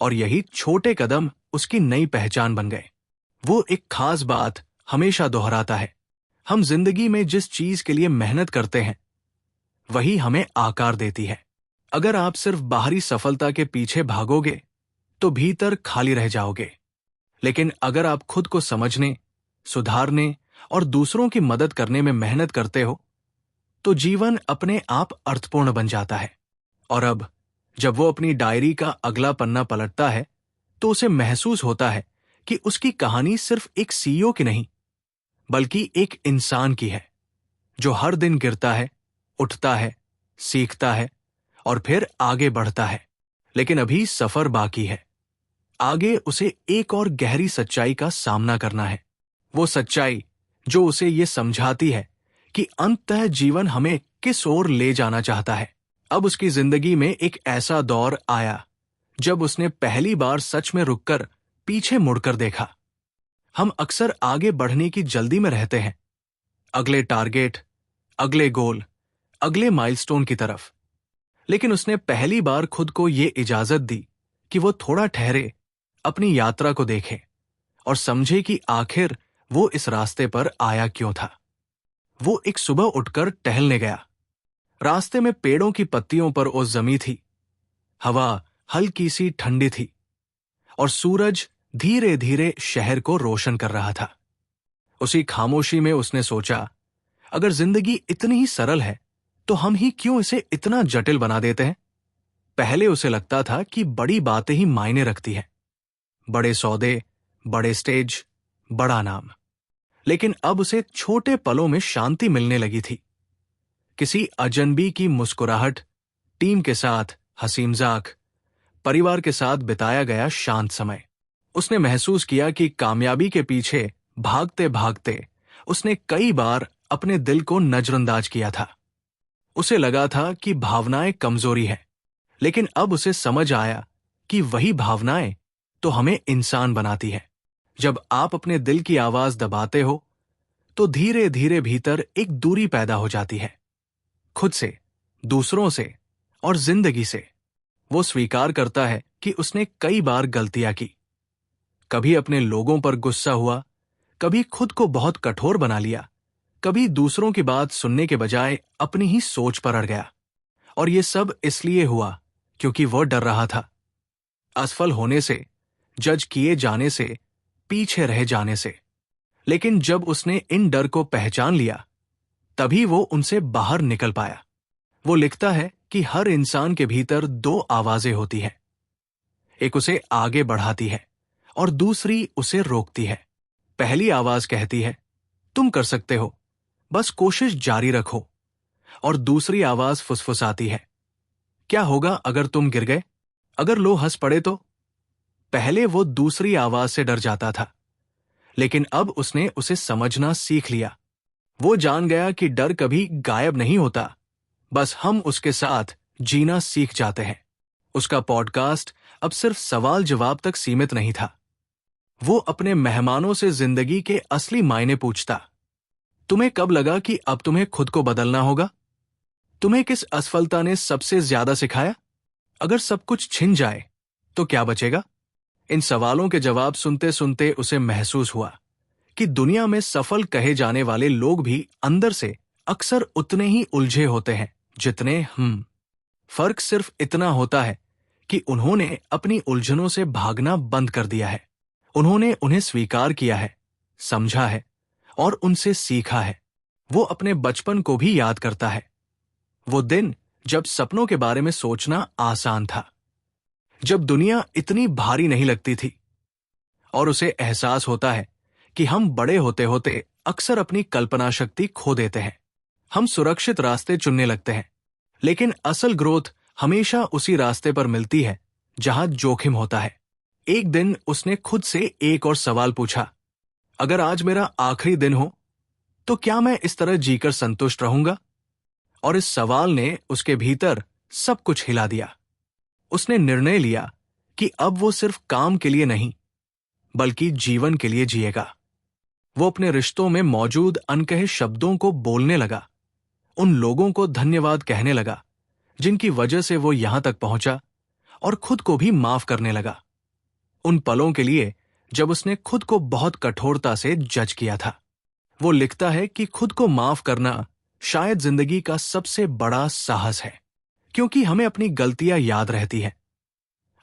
और यही छोटे कदम उसकी नई पहचान बन गए। वो एक खास बात हमेशा दोहराता है, हम जिंदगी में जिस चीज के लिए मेहनत करते हैं वही हमें आकार देती है। अगर आप सिर्फ बाहरी सफलता के पीछे भागोगे तो भीतर खाली रह जाओगे। लेकिन अगर आप खुद को समझने, सुधारने और दूसरों की मदद करने में मेहनत करते हो तो जीवन अपने आप अर्थपूर्ण बन जाता है। और अब जब वो अपनी डायरी का अगला पन्ना पलटता है तो उसे महसूस होता है कि उसकी कहानी सिर्फ एक सीईओ की नहीं, बल्कि एक इंसान की है जो हर दिन गिरता है, उठता है, सीखता है और फिर आगे बढ़ता है। लेकिन अभी सफर बाकी है। आगे उसे एक और गहरी सच्चाई का सामना करना है। वो सच्चाई जो उसे ये समझाती है कि अंततः जीवन हमें किस ओर ले जाना चाहता है। अब उसकी जिंदगी में एक ऐसा दौर आया जब उसने पहली बार सच में रुककर पीछे मुड़कर देखा। हम अक्सर आगे बढ़ने की जल्दी में रहते हैं, अगले टारगेट, अगले गोल, अगले माइलस्टोन की तरफ। लेकिन उसने पहली बार खुद को ये इजाजत दी कि वो थोड़ा ठहरे, अपनी यात्रा को देखे और समझे कि आखिर वो इस रास्ते पर आया क्यों था। वो एक सुबह उठकर टहलने गया। रास्ते में पेड़ों की पत्तियों पर ओस जमी थी, हवा हल्की सी ठंडी थी और सूरज धीरे धीरे शहर को रोशन कर रहा था। उसी खामोशी में उसने सोचा, अगर जिंदगी इतनी ही सरल है तो हम ही क्यों इसे इतना जटिल बना देते हैं। पहले उसे लगता था कि बड़ी बातें ही मायने रखती हैं, बड़े सौदे, बड़े स्टेज, बड़ा नाम। लेकिन अब उसे छोटे पलों में शांति मिलने लगी थी। किसी अजनबी की मुस्कुराहट, टीम के साथ हंसी मजाक, परिवार के साथ बिताया गया शांत समय। उसने महसूस किया कि कामयाबी के पीछे भागते भागते उसने कई बार अपने दिल को नजरअंदाज किया था। उसे लगा था कि भावनाएं कमजोरी है, लेकिन अब उसे समझ आया कि वही भावनाएं तो हमें इंसान बनाती है। जब आप अपने दिल की आवाज दबाते हो तो धीरे धीरे भीतर एक दूरी पैदा हो जाती है, खुद से, दूसरों से और जिंदगी से। वो स्वीकार करता है कि उसने कई बार गलतियां की, कभी अपने लोगों पर गुस्सा हुआ, कभी खुद को बहुत कठोर बना लिया, कभी दूसरों की बात सुनने के बजाय अपनी ही सोच पर अड़ गया। और ये सब इसलिए हुआ क्योंकि वो डर रहा था, असफल होने से, जज किए जाने से, पीछे रह जाने से। लेकिन जब उसने इन डर को पहचान लिया तभी वो उनसे बाहर निकल पाया। वो लिखता है कि हर इंसान के भीतर दो आवाजें होती हैं, एक उसे आगे बढ़ाती है और दूसरी उसे रोकती है। पहली आवाज कहती है, तुम कर सकते हो, बस कोशिश जारी रखो। और दूसरी आवाज फुसफुसाती है, क्या होगा अगर तुम गिर गए, अगर लोग हंस पड़े तो। पहले वो दूसरी आवाज से डर जाता था, लेकिन अब उसने उसे समझना सीख लिया। वो जान गया कि डर कभी गायब नहीं होता, बस हम उसके साथ जीना सीख जाते हैं। उसका पॉडकास्ट अब सिर्फ सवाल जवाब तक सीमित नहीं था। वो अपने मेहमानों से जिंदगी के असली मायने पूछता। तुम्हें कब लगा कि अब तुम्हें खुद को बदलना होगा? तुम्हें किस असफलता ने सबसे ज्यादा सिखाया? अगर सब कुछ छिन जाए तो क्या बचेगा? इन सवालों के जवाब सुनते सुनते उसे महसूस हुआ कि दुनिया में सफल कहे जाने वाले लोग भी अंदर से अक्सर उतने ही उलझे होते हैं जितने हम। फर्क सिर्फ इतना होता है कि उन्होंने अपनी उलझनों से भागना बंद कर दिया है। उन्होंने उन्हें स्वीकार किया है, समझा है और उनसे सीखा है। वो अपने बचपन को भी याद करता है, वो दिन जब सपनों के बारे में सोचना आसान था, जब दुनिया इतनी भारी नहीं लगती थी। और उसे एहसास होता है कि हम बड़े होते होते अक्सर अपनी कल्पना शक्ति खो देते हैं। हम सुरक्षित रास्ते चुनने लगते हैं, लेकिन असल ग्रोथ हमेशा उसी रास्ते पर मिलती है जहां जोखिम होता है। एक दिन उसने खुद से एक और सवाल पूछा, अगर आज मेरा आखिरी दिन हो तो क्या मैं इस तरह जीकर संतुष्ट रहूंगा? और इस सवाल ने उसके भीतर सब कुछ हिला दिया। उसने निर्णय लिया कि अब वो सिर्फ काम के लिए नहीं, बल्कि जीवन के लिए जिएगा। वो अपने रिश्तों में मौजूद अनकहे शब्दों को बोलने लगा, उन लोगों को धन्यवाद कहने लगा जिनकी वजह से वो यहां तक पहुंचा, और खुद को भी माफ करने लगा उन पलों के लिए जब उसने खुद को बहुत कठोरता से जज किया था। वो लिखता है कि खुद को माफ करना शायद जिंदगी का सबसे बड़ा साहस है, क्योंकि हमें अपनी गलतियां याद रहती हैं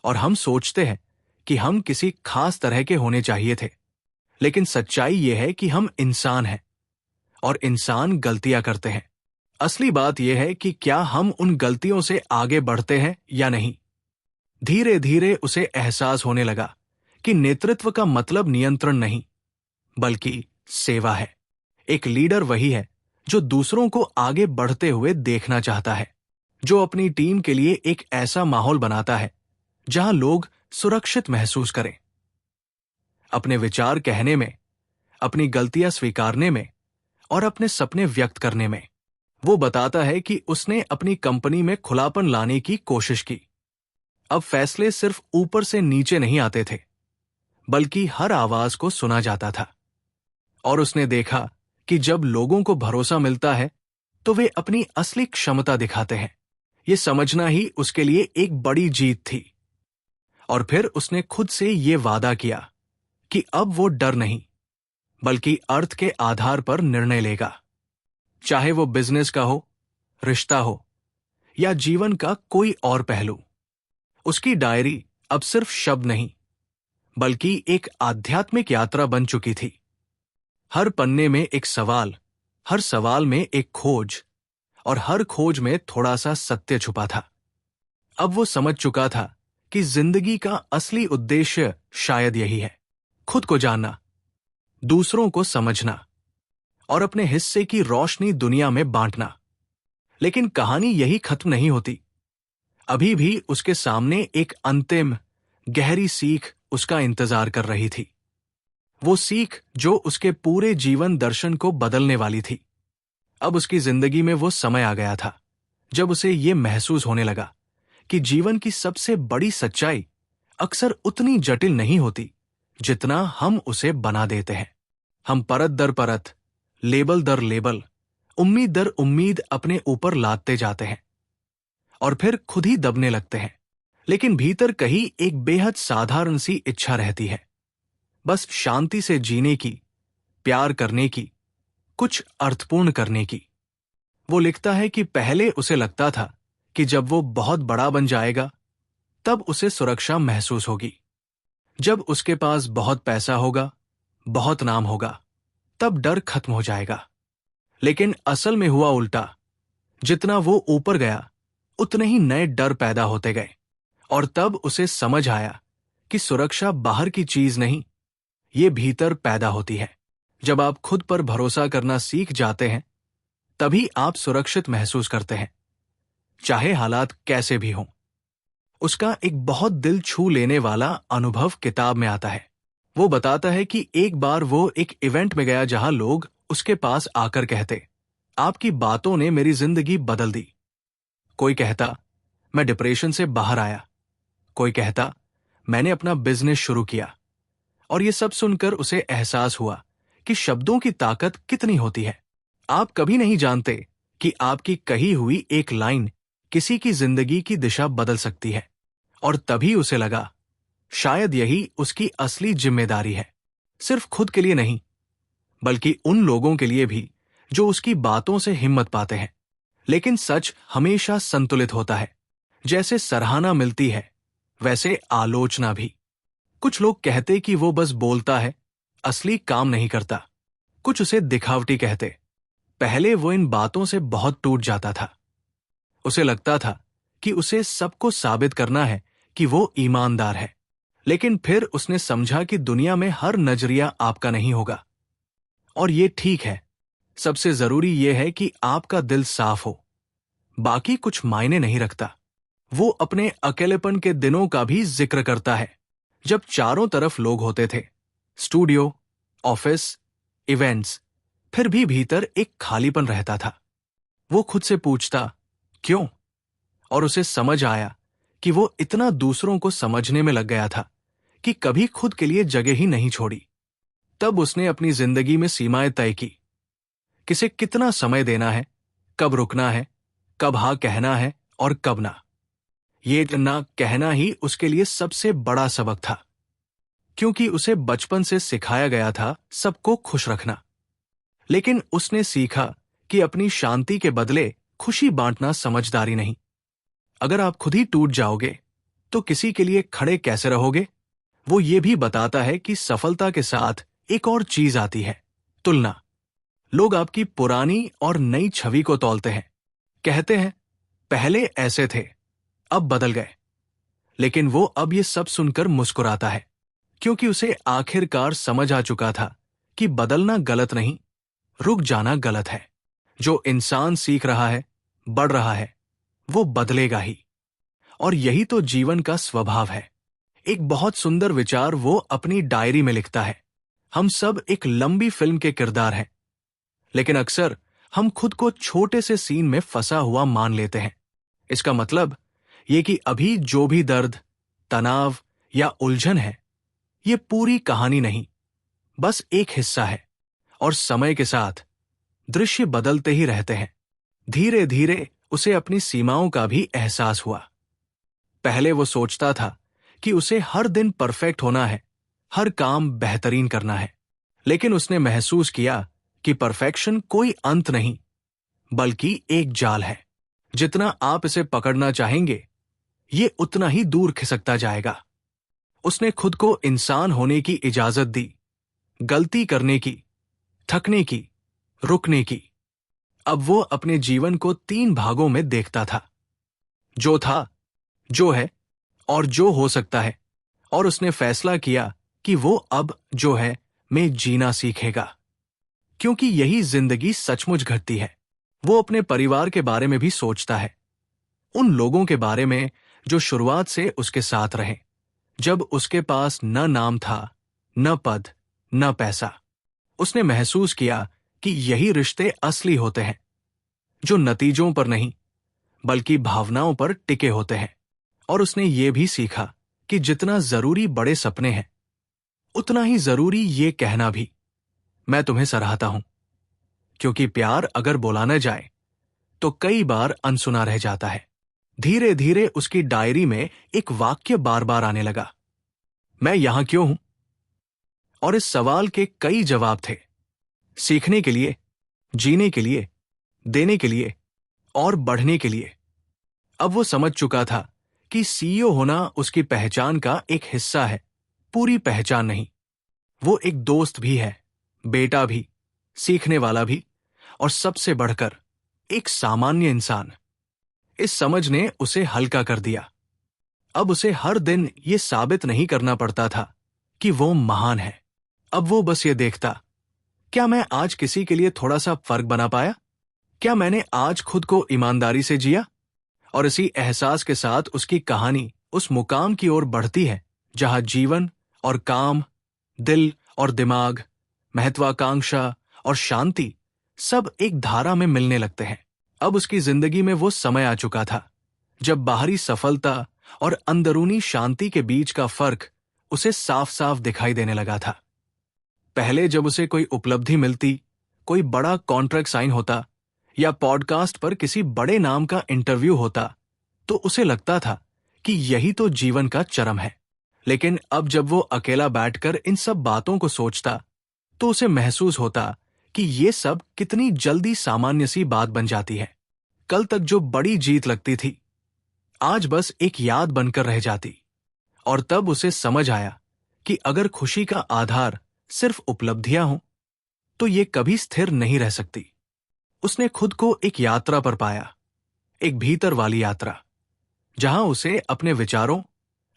और हम सोचते हैं कि हम किसी खास तरह के होने चाहिए थे। लेकिन सच्चाई यह है कि हम इंसान हैं और इंसान गलतियां करते हैं। असली बात यह है कि क्या हम उन गलतियों से आगे बढ़ते हैं या नहीं। धीरे धीरे उसे एहसास होने लगा कि नेतृत्व का मतलब नियंत्रण नहीं, बल्कि सेवा है। एक लीडर वही है जो दूसरों को आगे बढ़ते हुए देखना चाहता है, जो अपनी टीम के लिए एक ऐसा माहौल बनाता है जहां लोग सुरक्षित महसूस करें। अपने विचार कहने में, अपनी गलतियां स्वीकारने में और अपने सपने व्यक्त करने में। वो बताता है कि उसने अपनी कंपनी में खुलापन लाने की कोशिश की। अब फैसले सिर्फ ऊपर से नीचे नहीं आते थे, बल्कि हर आवाज को सुना जाता था। और उसने देखा कि जब लोगों को भरोसा मिलता है तो वे अपनी असली क्षमता दिखाते हैं। ये समझना ही उसके लिए एक बड़ी जीत थी। और फिर उसने खुद से ये वादा किया कि अब वो डर नहीं, बल्कि अर्थ के आधार पर निर्णय लेगा। चाहे वो बिजनेस का हो, रिश्ता हो या जीवन का कोई और पहलू। उसकी डायरी अब सिर्फ शब्द नहीं, बल्कि एक आध्यात्मिक यात्रा बन चुकी थी। हर पन्ने में एक सवाल, हर सवाल में एक खोज, और हर खोज में थोड़ा सा सत्य छुपा था। अब वो समझ चुका था कि जिंदगी का असली उद्देश्य शायद यही है, खुद को जानना, दूसरों को समझना और अपने हिस्से की रोशनी दुनिया में बांटना। लेकिन कहानी यही खत्म नहीं होती। अभी भी उसके सामने एक अंतिम गहरी सीख उसका इंतजार कर रही थी। वो सीख जो उसके पूरे जीवन दर्शन को बदलने वाली थी। अब उसकी जिंदगी में वो समय आ गया था जब उसे ये महसूस होने लगा कि जीवन की सबसे बड़ी सच्चाई अक्सर उतनी जटिल नहीं होती जितना हम उसे बना देते हैं। हम परत दर परत, लेबल दर लेबल, उम्मीद दर उम्मीद अपने ऊपर लादते जाते हैं और फिर खुद ही दबने लगते हैं। लेकिन भीतर कहीं एक बेहद साधारण सी इच्छा रहती है, बस शांति से जीने की, प्यार करने की, कुछ अर्थपूर्ण करने की। वो लिखता है कि पहले उसे लगता था कि जब वो बहुत बड़ा बन जाएगा तब उसे सुरक्षा महसूस होगी। जब उसके पास बहुत पैसा होगा, बहुत नाम होगा, तब डर खत्म हो जाएगा। लेकिन असल में हुआ उल्टा। जितना वो ऊपर गया उतने ही नए डर पैदा होते गए। और तब उसे समझ आया कि सुरक्षा बाहर की चीज नहीं, ये भीतर पैदा होती है। जब आप खुद पर भरोसा करना सीख जाते हैं तभी आप सुरक्षित महसूस करते हैं, चाहे हालात कैसे भी हों। उसका एक बहुत दिल छू लेने वाला अनुभव किताब में आता है। वो बताता है कि एक बार वो एक इवेंट में गया जहां लोग उसके पास आकर कहते, आपकी बातों ने मेरी जिंदगी बदल दी। कोई कहता, मैं डिप्रेशन से बाहर आया। कोई कहता, मैंने अपना बिजनेस शुरू किया। और ये सब सुनकर उसे एहसास हुआ कि शब्दों की ताकत कितनी होती है। आप कभी नहीं जानते कि आपकी कही हुई एक लाइन किसी की जिंदगी की दिशा बदल सकती है। और तभी उसे लगा, शायद यही उसकी असली जिम्मेदारी है, सिर्फ खुद के लिए नहीं, बल्कि उन लोगों के लिए भी जो उसकी बातों से हिम्मत पाते हैं। लेकिन सच हमेशा संतुलित होता है। जैसे सराहना मिलती है, वैसे आलोचना भी। कुछ लोग कहते कि वो बस बोलता है, असली काम नहीं करता। कुछ उसे दिखावटी कहते। पहले वो इन बातों से बहुत टूट जाता था। उसे लगता था कि उसे सबको साबित करना है कि वो ईमानदार है। लेकिन फिर उसने समझा कि दुनिया में हर नजरिया आपका नहीं होगा। और ये ठीक है। सबसे जरूरी ये है कि आपका दिल साफ हो। बाकी कुछ मायने नहीं रखता। वो अपने अकेलेपन के दिनों का भी जिक्र करता है, जब चारों तरफ लोग होते थे, स्टूडियो, ऑफिस, इवेंट्स, फिर भी भीतर एक खालीपन रहता था। वो खुद से पूछता, क्यों? और उसे समझ आया कि वो इतना दूसरों को समझने में लग गया था कि कभी खुद के लिए जगह ही नहीं छोड़ी। तब उसने अपनी जिंदगी में सीमाएं तय की। किसे कितना समय देना है, कब रुकना है, कब हाँ कहना है और कब ना। ये ना कहना ही उसके लिए सबसे बड़ा सबक था, क्योंकि उसे बचपन से सिखाया गया था सबको खुश रखना। लेकिन उसने सीखा कि अपनी शांति के बदले खुशी बांटना समझदारी नहीं। अगर आप खुद ही टूट जाओगे तो किसी के लिए खड़े कैसे रहोगे? वो ये भी बताता है कि सफलता के साथ एक और चीज आती है, तुलना। लोग आपकी पुरानी और नई छवि को तौलते हैं। कहते हैं, पहले ऐसे थे, अब बदल गए। लेकिन वो अब ये सब सुनकर मुस्कुराता है, क्योंकि उसे आखिरकार समझ आ चुका था कि बदलना गलत नहीं, रुक जाना गलत है। जो इंसान सीख रहा है, बढ़ रहा है, वो बदलेगा ही। और यही तो जीवन का स्वभाव है। एक बहुत सुंदर विचार वो अपनी डायरी में लिखता है, हम सब एक लंबी फिल्म के किरदार हैं, लेकिन अक्सर हम खुद को छोटे से सीन में फंसा हुआ मान लेते हैं। इसका मतलब ये कि अभी जो भी दर्द, तनाव या उलझन है, ये पूरी कहानी नहीं, बस एक हिस्सा है। और समय के साथ दृश्य बदलते ही रहते हैं। धीरे धीरे उसे अपनी सीमाओं का भी एहसास हुआ। पहले वो सोचता था कि उसे हर दिन परफेक्ट होना है, हर काम बेहतरीन करना है। लेकिन उसने महसूस किया कि परफेक्शन कोई अंत नहीं, बल्कि एक जाल है। जितना आप इसे पकड़ना चाहेंगे, ये उतना ही दूर खिसकता जाएगा। उसने खुद को इंसान होने की इजाजत दी, गलती करने की, थकने की, रुकने की। अब वो अपने जीवन को 3 भागों में देखता था, जो था, जो है और जो हो सकता है। और उसने फैसला किया कि वो अब जो है में जीना सीखेगा, क्योंकि यही जिंदगी सचमुच घटती है। वो अपने परिवार के बारे में भी सोचता है, उन लोगों के बारे में जो शुरुआत से उसके साथ रहे, जब उसके पास न नाम था, न पद, न पैसा। उसने महसूस किया कि यही रिश्ते असली होते हैं, जो नतीजों पर नहीं, बल्कि भावनाओं पर टिके होते हैं। और उसने ये भी सीखा कि जितना जरूरी बड़े सपने हैं, उतना ही जरूरी ये कहना भी, मैं तुम्हें सराहता हूं। क्योंकि प्यार अगर बोला न जाए तो कई बार अनसुना रह जाता है। धीरे धीरे उसकी डायरी में एक वाक्य बार बार आने लगा, मैं यहां क्यों हूं? और इस सवाल के कई जवाब थे, सीखने के लिए, जीने के लिए, देने के लिए और बढ़ने के लिए। अब वो समझ चुका था कि सीईओ होना उसकी पहचान का एक हिस्सा है, पूरी पहचान नहीं। वो एक दोस्त भी है, बेटा भी, सीखने वाला भी, और सबसे बढ़कर एक सामान्य इंसान। इस समझ ने उसे हल्का कर दिया। अब उसे हर दिन ये साबित नहीं करना पड़ता था कि वो महान है। अब वो बस ये देखता, क्या मैं आज किसी के लिए थोड़ा सा फर्क बना पाया? क्या मैंने आज खुद को ईमानदारी से जिया? और इसी एहसास के साथ उसकी कहानी उस मुकाम की ओर बढ़ती है जहां जीवन और काम, दिल और दिमाग, महत्वाकांक्षा और शांति सब एक धारा में मिलने लगते हैं। अब उसकी जिंदगी में वो समय आ चुका था जब बाहरी सफलता और अंदरूनी शांति के बीच का फर्क उसे साफ साफ दिखाई देने लगा था। पहले जब उसे कोई उपलब्धि मिलती, कोई बड़ा कॉन्ट्रैक्ट साइन होता या पॉडकास्ट पर किसी बड़े नाम का इंटरव्यू होता, तो उसे लगता था कि यही तो जीवन का चरम है। लेकिन अब जब वो अकेला बैठकर इन सब बातों को सोचता, तो उसे महसूस होता कि ये सब कितनी जल्दी सामान्य सी बात बन जाती है। कल तक जो बड़ी जीत लगती थी, आज बस एक याद बनकर रह जाती। और तब उसे समझ आया कि अगर खुशी का आधार सिर्फ उपलब्धियां हों, तो ये कभी स्थिर नहीं रह सकती। उसने खुद को एक यात्रा पर पाया, एक भीतर वाली यात्रा, जहां उसे अपने विचारों,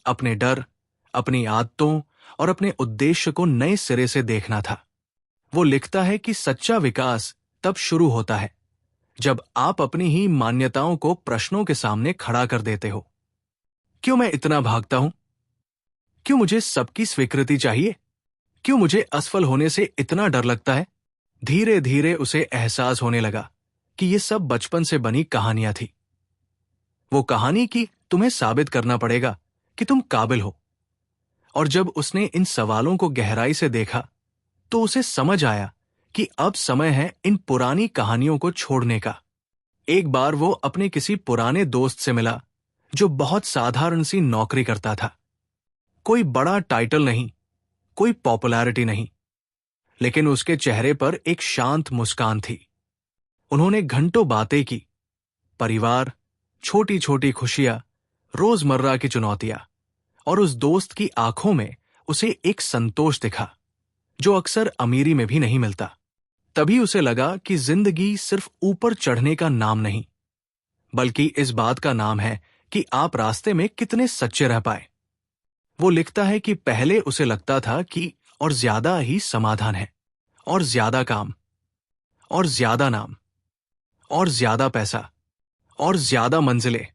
अपने डर, अपनी आदतों और अपने उद्देश्य को नए सिरे से देखना था। वो लिखता है कि सच्चा विकास तब शुरू होता है जब आप अपनी ही मान्यताओं को प्रश्नों के सामने खड़ा कर देते हो। क्यों मैं इतना भागता हूं? क्यों मुझे सबकी स्वीकृति चाहिए? क्यों मुझे असफल होने से इतना डर लगता है? धीरे धीरे उसे एहसास होने लगा कि ये सब बचपन से बनी कहानियां थी। वो कहानी कि तुम्हें साबित करना पड़ेगा कि तुम काबिल हो। और जब उसने इन सवालों को गहराई से देखा, तो उसे समझ आया कि अब समय है इन पुरानी कहानियों को छोड़ने का। एक बार वो अपने किसी पुराने दोस्त से मिला जो बहुत साधारण सी नौकरी करता था। कोई बड़ा टाइटल नहीं, कोई पॉपुलैरिटी नहीं, लेकिन उसके चेहरे पर एक शांत मुस्कान थी। उन्होंने घंटों बातें की, परिवार, छोटी छोटी खुशियां, रोजमर्रा की चुनौतियां, और उस दोस्त की आंखों में उसे एक संतोष दिखा जो अक्सर अमीरी में भी नहीं मिलता। तभी उसे लगा कि जिंदगी सिर्फ ऊपर चढ़ने का नाम नहीं, बल्कि इस बात का नाम है कि आप रास्ते में कितने सच्चे रह पाए। वो लिखता है कि पहले उसे लगता था कि और ज्यादा ही समाधान है, और ज्यादा काम, और ज्यादा नाम, और ज्यादा पैसा, और ज्यादा मंजिलें।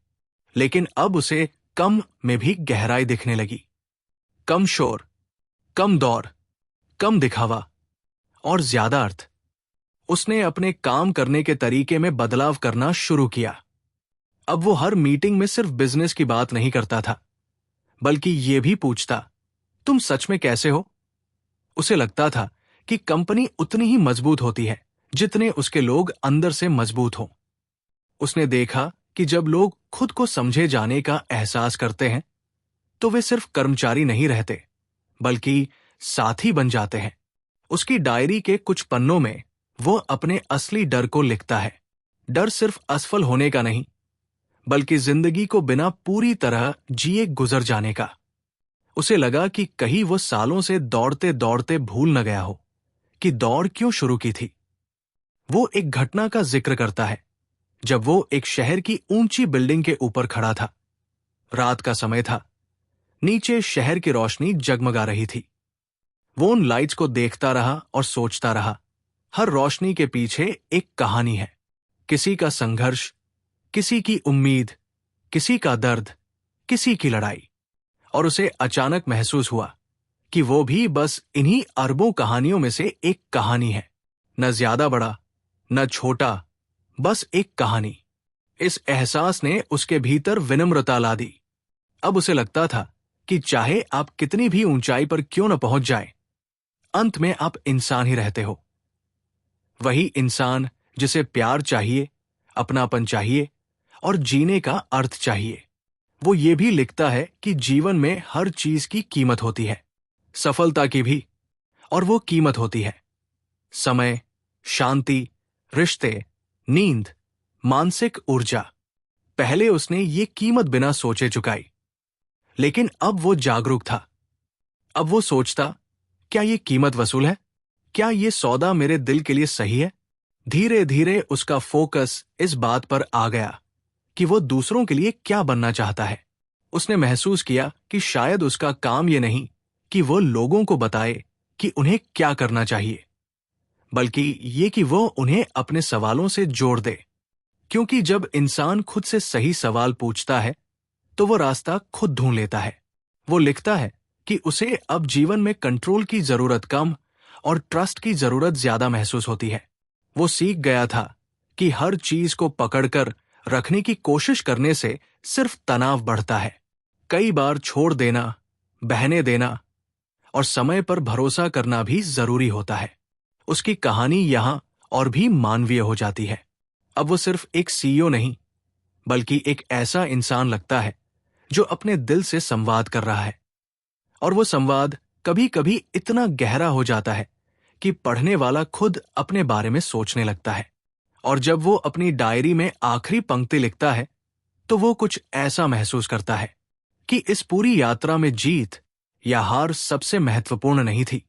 लेकिन अब उसे कम में भी गहराई दिखने लगी। कम शोर, कम दौर, कम दिखावा और ज्यादा अर्थ। उसने अपने काम करने के तरीके में बदलाव करना शुरू किया। अब वो हर मीटिंग में सिर्फ बिजनेस की बात नहीं करता था, बल्कि ये भी पूछता, तुम सच में कैसे हो? उसे लगता था कि कंपनी उतनी ही मजबूत होती है जितने उसके लोग अंदर से मजबूत हों। उसने देखा कि जब लोग खुद को समझे जाने का एहसास करते हैं, तो वे सिर्फ कर्मचारी नहीं रहते, बल्कि साथी बन जाते हैं। उसकी डायरी के कुछ पन्नों में वो अपने असली डर को लिखता है। डर सिर्फ असफल होने का नहीं, बल्कि जिंदगी को बिना पूरी तरह जिए गुजर जाने का। उसे लगा कि कहीं वो सालों से दौड़ते दौड़ते भूल न गया हो कि दौड़ क्यों शुरू की थी। वो एक घटना का जिक्र करता है जब वो एक शहर की ऊंची बिल्डिंग के ऊपर खड़ा था। रात का समय था, नीचे शहर की रोशनी जगमगा रही थी। वो उन लाइट्स को देखता रहा और सोचता रहा, हर रोशनी के पीछे एक कहानी है। किसी का संघर्ष, किसी की उम्मीद, किसी का दर्द, किसी की लड़ाई। और उसे अचानक महसूस हुआ कि वो भी बस इन्हीं अरबों कहानियों में से एक कहानी है। न ज्यादा बड़ा, न छोटा, बस एक कहानी। इस एहसास ने उसके भीतर विनम्रता ला दी। अब उसे लगता था कि चाहे आप कितनी भी ऊंचाई पर क्यों न पहुंच जाएं, अंत में आप इंसान ही रहते हो। वही इंसान जिसे प्यार चाहिए, अपनापन चाहिए और जीने का अर्थ चाहिए। वो ये भी लिखता है कि जीवन में हर चीज की कीमत होती है, सफलता की भी, और वो कीमत होती है समय, शांति, रिश्ते, नींद, मानसिक ऊर्जा। पहले उसने ये कीमत बिना सोचे चुकाई, लेकिन अब वो जागरूक था। अब वो सोचता, क्या ये कीमत वसूल है? क्या ये सौदा मेरे दिल के लिए सही है? धीरे धीरे उसका फोकस इस बात पर आ गया कि वो दूसरों के लिए क्या बनना चाहता है। उसने महसूस किया कि शायद उसका काम ये नहीं कि वो लोगों को बताए कि उन्हें क्या करना चाहिए, बल्कि ये कि वो उन्हें अपने सवालों से जोड़ दे। क्योंकि जब इंसान खुद से सही सवाल पूछता है, तो वो रास्ता खुद ढूंढ लेता है। वो लिखता है कि उसे अब जीवन में कंट्रोल की जरूरत कम और ट्रस्ट की जरूरत ज्यादा महसूस होती है। वो सीख गया था कि हर चीज को पकड़कर रखने की कोशिश करने से सिर्फ तनाव बढ़ता है। कई बार छोड़ देना, बहने देना और समय पर भरोसा करना भी जरूरी होता है। उसकी कहानी यहां और भी मानवीय हो जाती है। अब वो सिर्फ एक सीईओ नहीं, बल्कि एक ऐसा इंसान लगता है जो अपने दिल से संवाद कर रहा है। और वो संवाद कभी कभी इतना गहरा हो जाता है कि पढ़ने वाला खुद अपने बारे में सोचने लगता है। और जब वो अपनी डायरी में आखिरी पंक्ति लिखता है तो वो कुछ ऐसा महसूस करता है कि इस पूरी यात्रा में जीत या हार सबसे महत्वपूर्ण नहीं थी,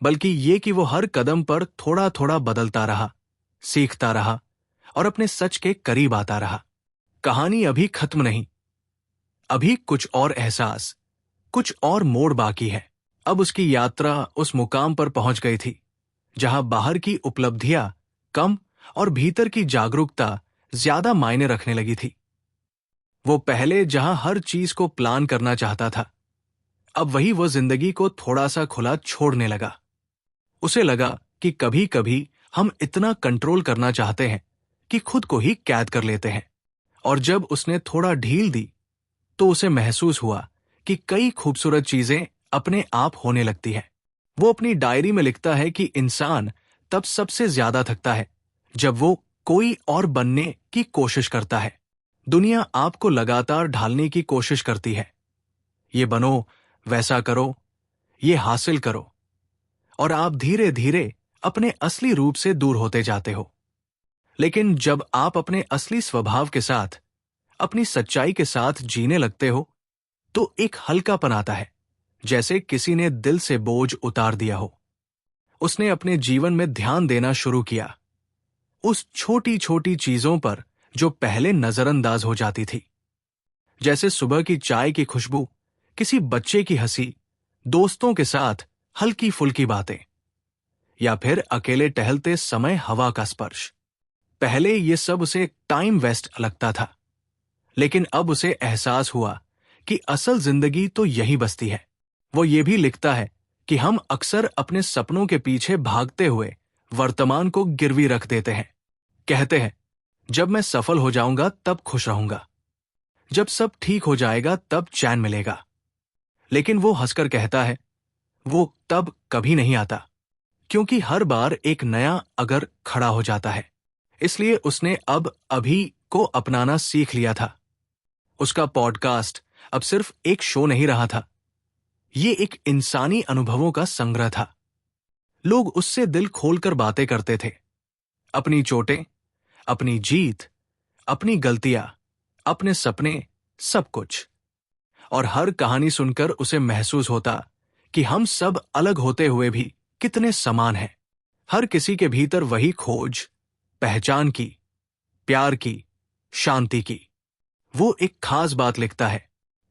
बल्कि ये कि वो हर कदम पर थोड़ा थोड़ा बदलता रहा, सीखता रहा और अपने सच के करीब आता रहा। कहानी अभी खत्म नहीं, अभी कुछ और एहसास, कुछ और मोड़ बाकी है। अब उसकी यात्रा उस मुकाम पर पहुंच गई थी जहां बाहर की उपलब्धियां कम और भीतर की जागरूकता ज्यादा मायने रखने लगी थी। वो पहले जहां हर चीज को प्लान करना चाहता था, अब वही वो जिंदगी को थोड़ा सा खुला छोड़ने लगा। उसे लगा कि कभी कभी हम इतना कंट्रोल करना चाहते हैं कि खुद को ही कैद कर लेते हैं। और जब उसने थोड़ा ढील दी तो उसे महसूस हुआ कि कई खूबसूरत चीजें अपने आप होने लगती हैं। वो अपनी डायरी में लिखता है कि इंसान तब सबसे ज्यादा थकता है जब वो कोई और बनने की कोशिश करता है। दुनिया आपको लगातार ढालने की कोशिश करती है। ये बनो, वैसा करो, ये हासिल करो, और आप धीरे धीरे अपने असली रूप से दूर होते जाते हो। लेकिन जब आप अपने असली स्वभाव के साथ, अपनी सच्चाई के साथ जीने लगते हो तो एक हल्कापन आता है, जैसे किसी ने दिल से बोझ उतार दिया हो। उसने अपने जीवन में ध्यान देना शुरू किया, उस छोटी छोटी चीजों पर जो पहले नजरअंदाज हो जाती थी, जैसे सुबह की चाय की खुशबू, किसी बच्चे की हंसी, दोस्तों के साथ हल्की फुल्की बातें, या फिर अकेले टहलते समय हवा का स्पर्श। पहले ये सब उसे टाइम वेस्ट लगता था, लेकिन अब उसे एहसास हुआ कि असल जिंदगी तो यही बसती है। वो ये भी लिखता है कि हम अक्सर अपने सपनों के पीछे भागते हुए वर्तमान को गिरवी रख देते हैं। कहते हैं, जब मैं सफल हो जाऊंगा तब खुश रहूंगा, जब सब ठीक हो जाएगा तब चैन मिलेगा। लेकिन वो हंसकर कहता है, वो तब कभी नहीं आता, क्योंकि हर बार एक नया अगर खड़ा हो जाता है। इसलिए उसने अब अभी को अपनाना सीख लिया था। उसका पॉडकास्ट अब सिर्फ एक शो नहीं रहा था, ये एक इंसानी अनुभवों का संग्रह था। लोग उससे दिल खोलकर बातें करते थे, अपनी चोटें, अपनी जीत, अपनी गलतियां, अपने सपने, सब कुछ। और हर कहानी सुनकर उसे महसूस होता कि हम सब अलग होते हुए भी कितने समान हैं। हर किसी के भीतर वही खोज, पहचान की, प्यार की, शांति की। वो एक खास बात लिखता है,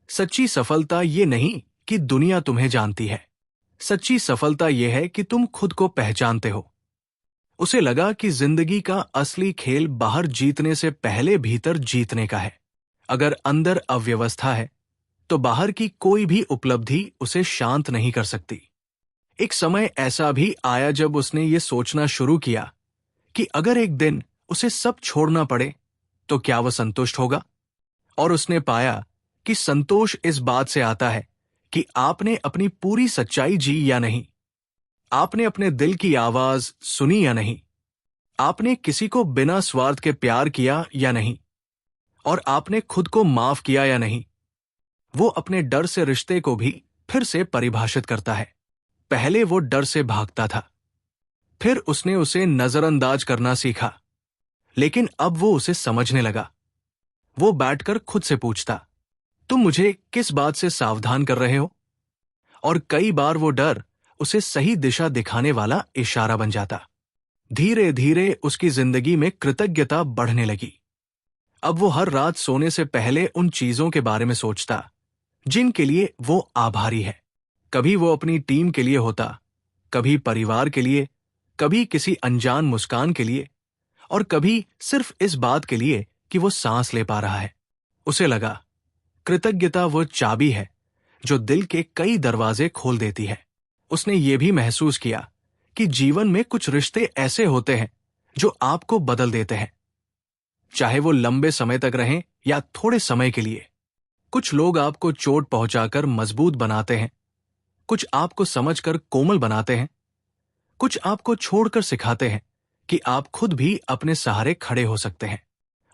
सच्ची सफलता ये नहीं कि दुनिया तुम्हें जानती है, सच्ची सफलता यह है कि तुम खुद को पहचानते हो। उसे लगा कि जिंदगी का असली खेल बाहर जीतने से पहले भीतर जीतने का है। अगर अंदर अव्यवस्था है तो बाहर की कोई भी उपलब्धि उसे शांत नहीं कर सकती। एक समय ऐसा भी आया जब उसने ये सोचना शुरू किया कि अगर एक दिन उसे सब छोड़ना पड़े तो क्या वह संतुष्ट होगा। और उसने पाया कि संतोष इस बात से आता है कि आपने अपनी पूरी सच्चाई जी या नहीं, आपने अपने दिल की आवाज सुनी या नहीं, आपने किसी को बिना स्वार्थ के प्यार किया या नहीं, और आपने खुद को माफ किया या नहीं। वो अपने डर से रिश्ते को भी फिर से परिभाषित करता है। पहले वो डर से भागता था, फिर उसने उसे नजरअंदाज करना सीखा, लेकिन अब वो उसे समझने लगा। वो बैठकर खुद से पूछता, तुम मुझे किस बात से सावधान कर रहे हो? और कई बार वो डर उसे सही दिशा दिखाने वाला इशारा बन जाता। धीरे धीरे उसकी जिंदगी में कृतज्ञता बढ़ने लगी। अब वो हर रात सोने से पहले उन चीजों के बारे में सोचता जिनके लिए वो आभारी है। कभी वो अपनी टीम के लिए होता, कभी परिवार के लिए, कभी किसी अनजान मुस्कान के लिए, और कभी सिर्फ इस बात के लिए कि वो सांस ले पा रहा है। उसे लगा, कृतज्ञता वो चाबी है जो दिल के कई दरवाजे खोल देती है। उसने ये भी महसूस किया कि जीवन में कुछ रिश्ते ऐसे होते हैं जो आपको बदल देते हैं, चाहे वो लंबे समय तक रहें या थोड़े समय के लिए। कुछ लोग आपको चोट पहुंचाकर मजबूत बनाते हैं, कुछ आपको समझकर कोमल बनाते हैं, कुछ आपको छोड़कर सिखाते हैं कि आप खुद भी अपने सहारे खड़े हो सकते हैं।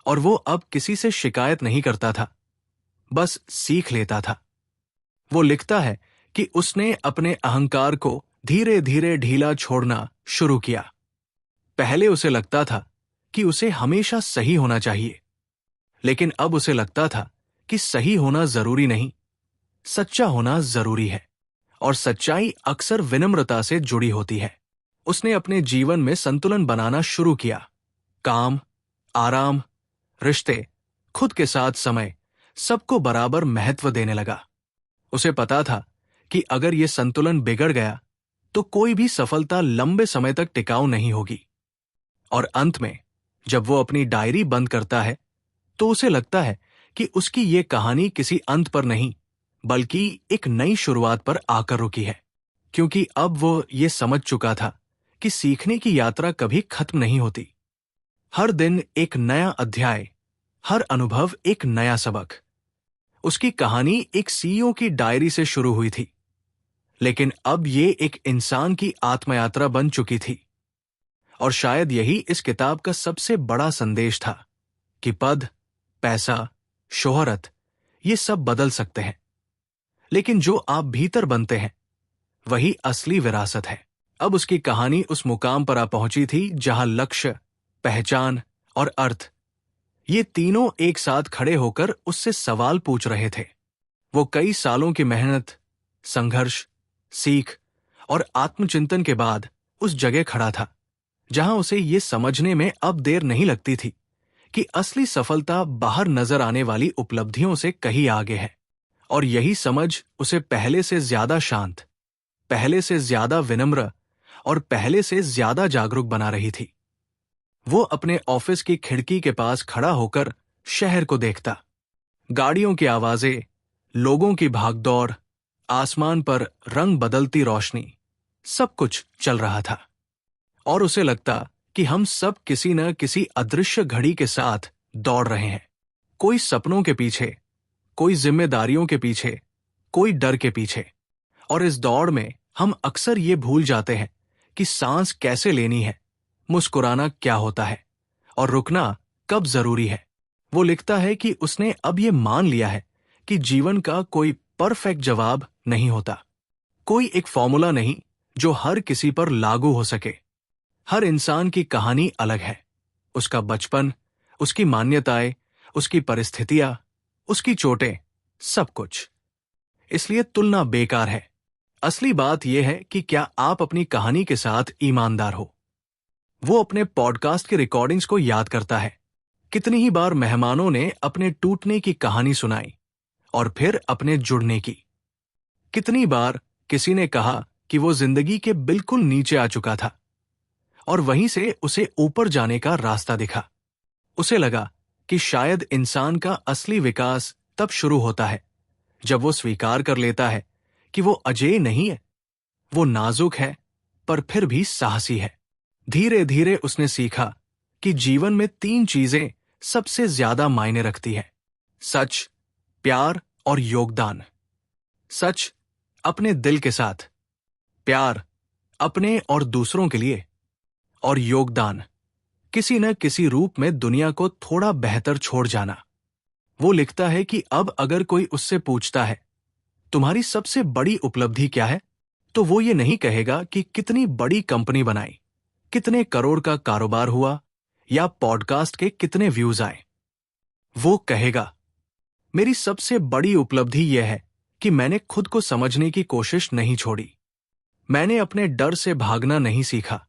और वो अब किसी से शिकायत नहीं करता था, बस सीख लेता था। वो लिखता है कि उसने अपने अहंकार को धीरे धीरे ढीला छोड़ना शुरू किया। पहले उसे लगता था कि उसे हमेशा सही होना चाहिए, लेकिन अब उसे लगता था कि सही होना जरूरी नहीं, सच्चा होना जरूरी है। और सच्चाई अक्सर विनम्रता से जुड़ी होती है। उसने अपने जीवन में संतुलन बनाना शुरू किया। काम, आराम, रिश्ते, खुद के साथ समय, सबको बराबर महत्व देने लगा। उसे पता था कि अगर यह संतुलन बिगड़ गया तो कोई भी सफलता लंबे समय तक टिकाऊ नहीं होगी। और अंत में जब वो अपनी डायरी बंद करता है तो उसे लगता है कि उसकी ये कहानी किसी अंत पर नहीं, बल्कि एक नई शुरुआत पर आकर रुकी है। क्योंकि अब वो ये समझ चुका था कि सीखने की यात्रा कभी खत्म नहीं होती। हर दिन एक नया अध्याय, हर अनुभव एक नया सबक। उसकी कहानी एक सीईओ की डायरी से शुरू हुई थी, लेकिन अब ये एक इंसान की आत्मयात्रा बन चुकी थी। और शायद यही इस किताब का सबसे बड़ा संदेश था कि पद, पैसा, शोहरत, ये सब बदल सकते हैं, लेकिन जो आप भीतर बनते हैं वही असली विरासत है। अब उसकी कहानी उस मुकाम पर आ पहुंची थी जहां लक्ष्य, पहचान और अर्थ, ये तीनों एक साथ खड़े होकर उससे सवाल पूछ रहे थे। वो कई सालों की मेहनत, संघर्ष, सीख और आत्मचिंतन के बाद उस जगह खड़ा था जहां उसे ये समझने में अब देर नहीं लगती थी कि असली सफलता बाहर नजर आने वाली उपलब्धियों से कहीं आगे है। और यही समझ उसे पहले से ज्यादा शांत, पहले से ज्यादा विनम्र और पहले से ज्यादा जागरूक बना रही थी। वो अपने ऑफिस की खिड़की के पास खड़ा होकर शहर को देखता। गाड़ियों की आवाजें, लोगों की भागदौड़, आसमान पर रंग बदलती रोशनी, सब कुछ चल रहा था। और उसे लगता कि हम सब किसी न किसी अदृश्य घड़ी के साथ दौड़ रहे हैं। कोई सपनों के पीछे, कोई जिम्मेदारियों के पीछे, कोई डर के पीछे। और इस दौड़ में हम अक्सर ये भूल जाते हैं कि सांस कैसे लेनी है, मुस्कुराना क्या होता है और रुकना कब जरूरी है। वो लिखता है कि उसने अब ये मान लिया है कि जीवन का कोई परफेक्ट जवाब नहीं होता, कोई एक फॉर्मूला नहीं जो हर किसी पर लागू हो सके। हर इंसान की कहानी अलग है, उसका बचपन, उसकी मान्यताएं, उसकी परिस्थितियां, उसकी चोटें, सब कुछ। इसलिए तुलना बेकार है। असली बात यह है कि क्या आप अपनी कहानी के साथ ईमानदार हो। वो अपने पॉडकास्ट की रिकॉर्डिंग्स को याद करता है। कितनी ही बार मेहमानों ने अपने टूटने की कहानी सुनाई और फिर अपने जुड़ने की। कितनी बार किसी ने कहा कि वो जिंदगी के बिल्कुल नीचे आ चुका था और वहीं से उसे ऊपर जाने का रास्ता दिखा। उसे लगा कि शायद इंसान का असली विकास तब शुरू होता है जब वो स्वीकार कर लेता है कि वो अजेय नहीं है, वो नाजुक है पर फिर भी साहसी है। धीरे धीरे उसने सीखा कि जीवन में 3 चीजें सबसे ज्यादा मायने रखती है: सच, प्यार और योगदान। सच अपने दिल के साथ, प्यार अपने और दूसरों के लिए, और योगदान किसी न किसी रूप में दुनिया को थोड़ा बेहतर छोड़ जाना। वो लिखता है कि अब अगर कोई उससे पूछता है तुम्हारी सबसे बड़ी उपलब्धि क्या है, तो वो ये नहीं कहेगा कि कितनी बड़ी कंपनी बनाई, कितने करोड़ का कारोबार हुआ या पॉडकास्ट के कितने व्यूज आए। वो कहेगा मेरी सबसे बड़ी उपलब्धि यह है कि मैंने खुद को समझने की कोशिश नहीं छोड़ी। मैंने अपने डर से भागना नहीं सीखा,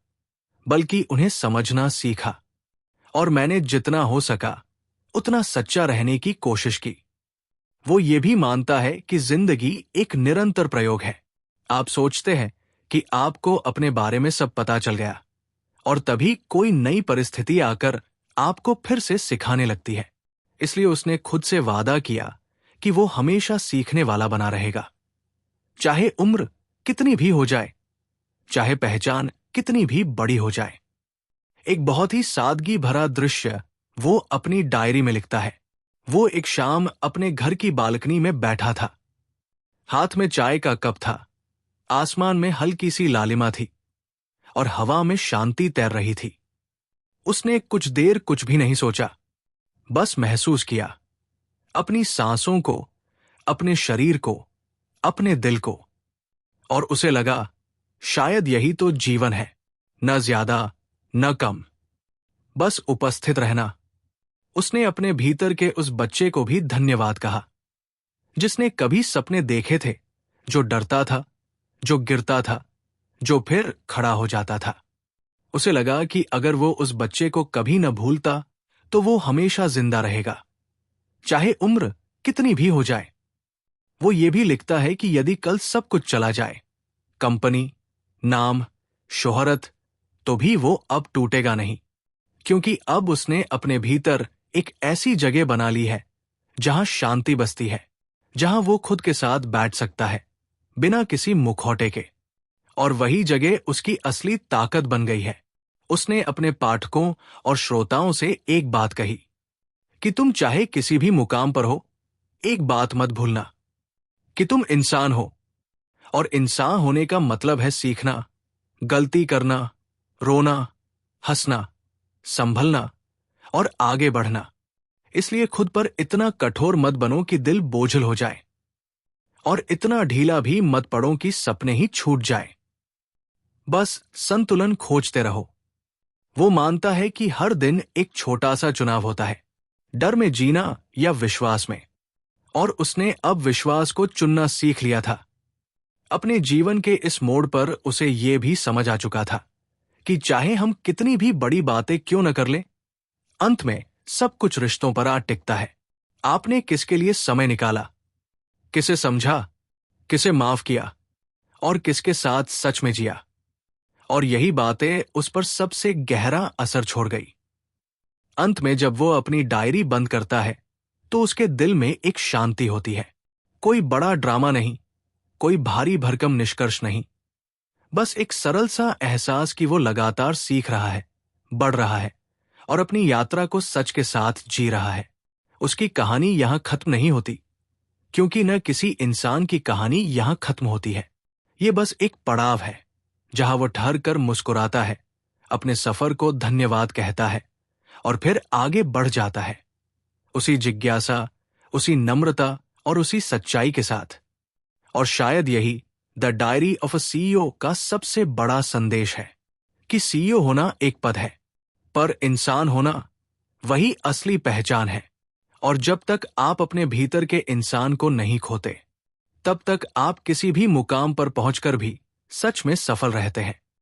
बल्कि उन्हें समझना सीखा। और मैंने जितना हो सका उतना सच्चा रहने की कोशिश की। वो ये भी मानता है कि जिंदगी एक निरंतर प्रयोग है। आप सोचते हैं कि आपको अपने बारे में सब पता चल गया, और तभी कोई नई परिस्थिति आकर आपको फिर से सिखाने लगती है। इसलिए उसने खुद से वादा किया कि वो हमेशा सीखने वाला बना रहेगा। चाहे उम्र कितनी भी हो जाए, चाहे पहचान कितनी भी बड़ी हो जाए। एक बहुत ही सादगी भरा दृश्य वो अपनी डायरी में लिखता है। वो एक शाम अपने घर की बालकनी में बैठा था। हाथ में चाय का कप था, आसमान में हल्की सी लालिमा थी और हवा में शांति तैर रही थी। उसने कुछ देर कुछ भी नहीं सोचा, बस महसूस किया अपनी सांसों को, अपने शरीर को, अपने दिल को। और उसे लगा शायद यही तो जीवन है, न ज्यादा न कम, बस उपस्थित रहना। उसने अपने भीतर के उस बच्चे को भी धन्यवाद कहा जिसने कभी सपने देखे थे, जो डरता था, जो गिरता था, जो फिर खड़ा हो जाता था। उसे लगा कि अगर वो उस बच्चे को कभी न भूलता तो वो हमेशा जिंदा रहेगा, चाहे उम्र कितनी भी हो जाए। वो ये भी लिखता है कि यदि कल सब कुछ चला जाए, कंपनी, नाम, शोहरत, तो भी वो अब टूटेगा नहीं, क्योंकि अब उसने अपने भीतर एक ऐसी जगह बना ली है जहां शांति बसती है, जहां वो खुद के साथ बैठ सकता है बिना किसी मुखौटे के। और वही जगह उसकी असली ताकत बन गई है। उसने अपने पाठकों और श्रोताओं से एक बात कही कि तुम चाहे किसी भी मुकाम पर हो, एक बात मत भूलना कि तुम इंसान हो, और इंसान होने का मतलब है सीखना, गलती करना, रोना, हंसना, संभलना और आगे बढ़ना। इसलिए खुद पर इतना कठोर मत बनो कि दिल बोझल हो जाए, और इतना ढीला भी मत पड़ो कि सपने ही छूट जाए। बस संतुलन खोजते रहो। वो मानता है कि हर दिन एक छोटा सा चुनाव होता है, डर में जीना या विश्वास में। और उसने अब विश्वास को चुनना सीख लिया था। अपने जीवन के इस मोड़ पर उसे ये भी समझ आ चुका था कि चाहे हम कितनी भी बड़ी बातें क्यों न कर लें, अंत में सब कुछ रिश्तों पर आ टिकता है। आपने किसके लिए समय निकाला, किसे समझा, किसे माफ किया और किसके साथ सच में जिया। और यही बातें उस पर सबसे गहरा असर छोड़ गई। अंत में जब वो अपनी डायरी बंद करता है तो उसके दिल में एक शांति होती है। कोई बड़ा ड्रामा नहीं, कोई भारी भरकम निष्कर्ष नहीं, बस एक सरल सा एहसास कि वो लगातार सीख रहा है, बढ़ रहा है और अपनी यात्रा को सच के साथ जी रहा है। उसकी कहानी यहां खत्म नहीं होती, क्योंकि न किसी इंसान की कहानी यहां खत्म होती है। ये बस एक पड़ाव है जहां वो ठहर कर मुस्कुराता है, अपने सफर को धन्यवाद कहता है और फिर आगे बढ़ जाता है, उसी जिज्ञासा, उसी नम्रता और उसी सच्चाई के साथ। और शायद यही the diary of a CEO का सबसे बड़ा संदेश है कि सीईओ होना एक पद है, पर इंसान होना वही असली पहचान है। और जब तक आप अपने भीतर के इंसान को नहीं खोते, तब तक आप किसी भी मुकाम पर पहुंचकर भी सच में सफल रहते हैं।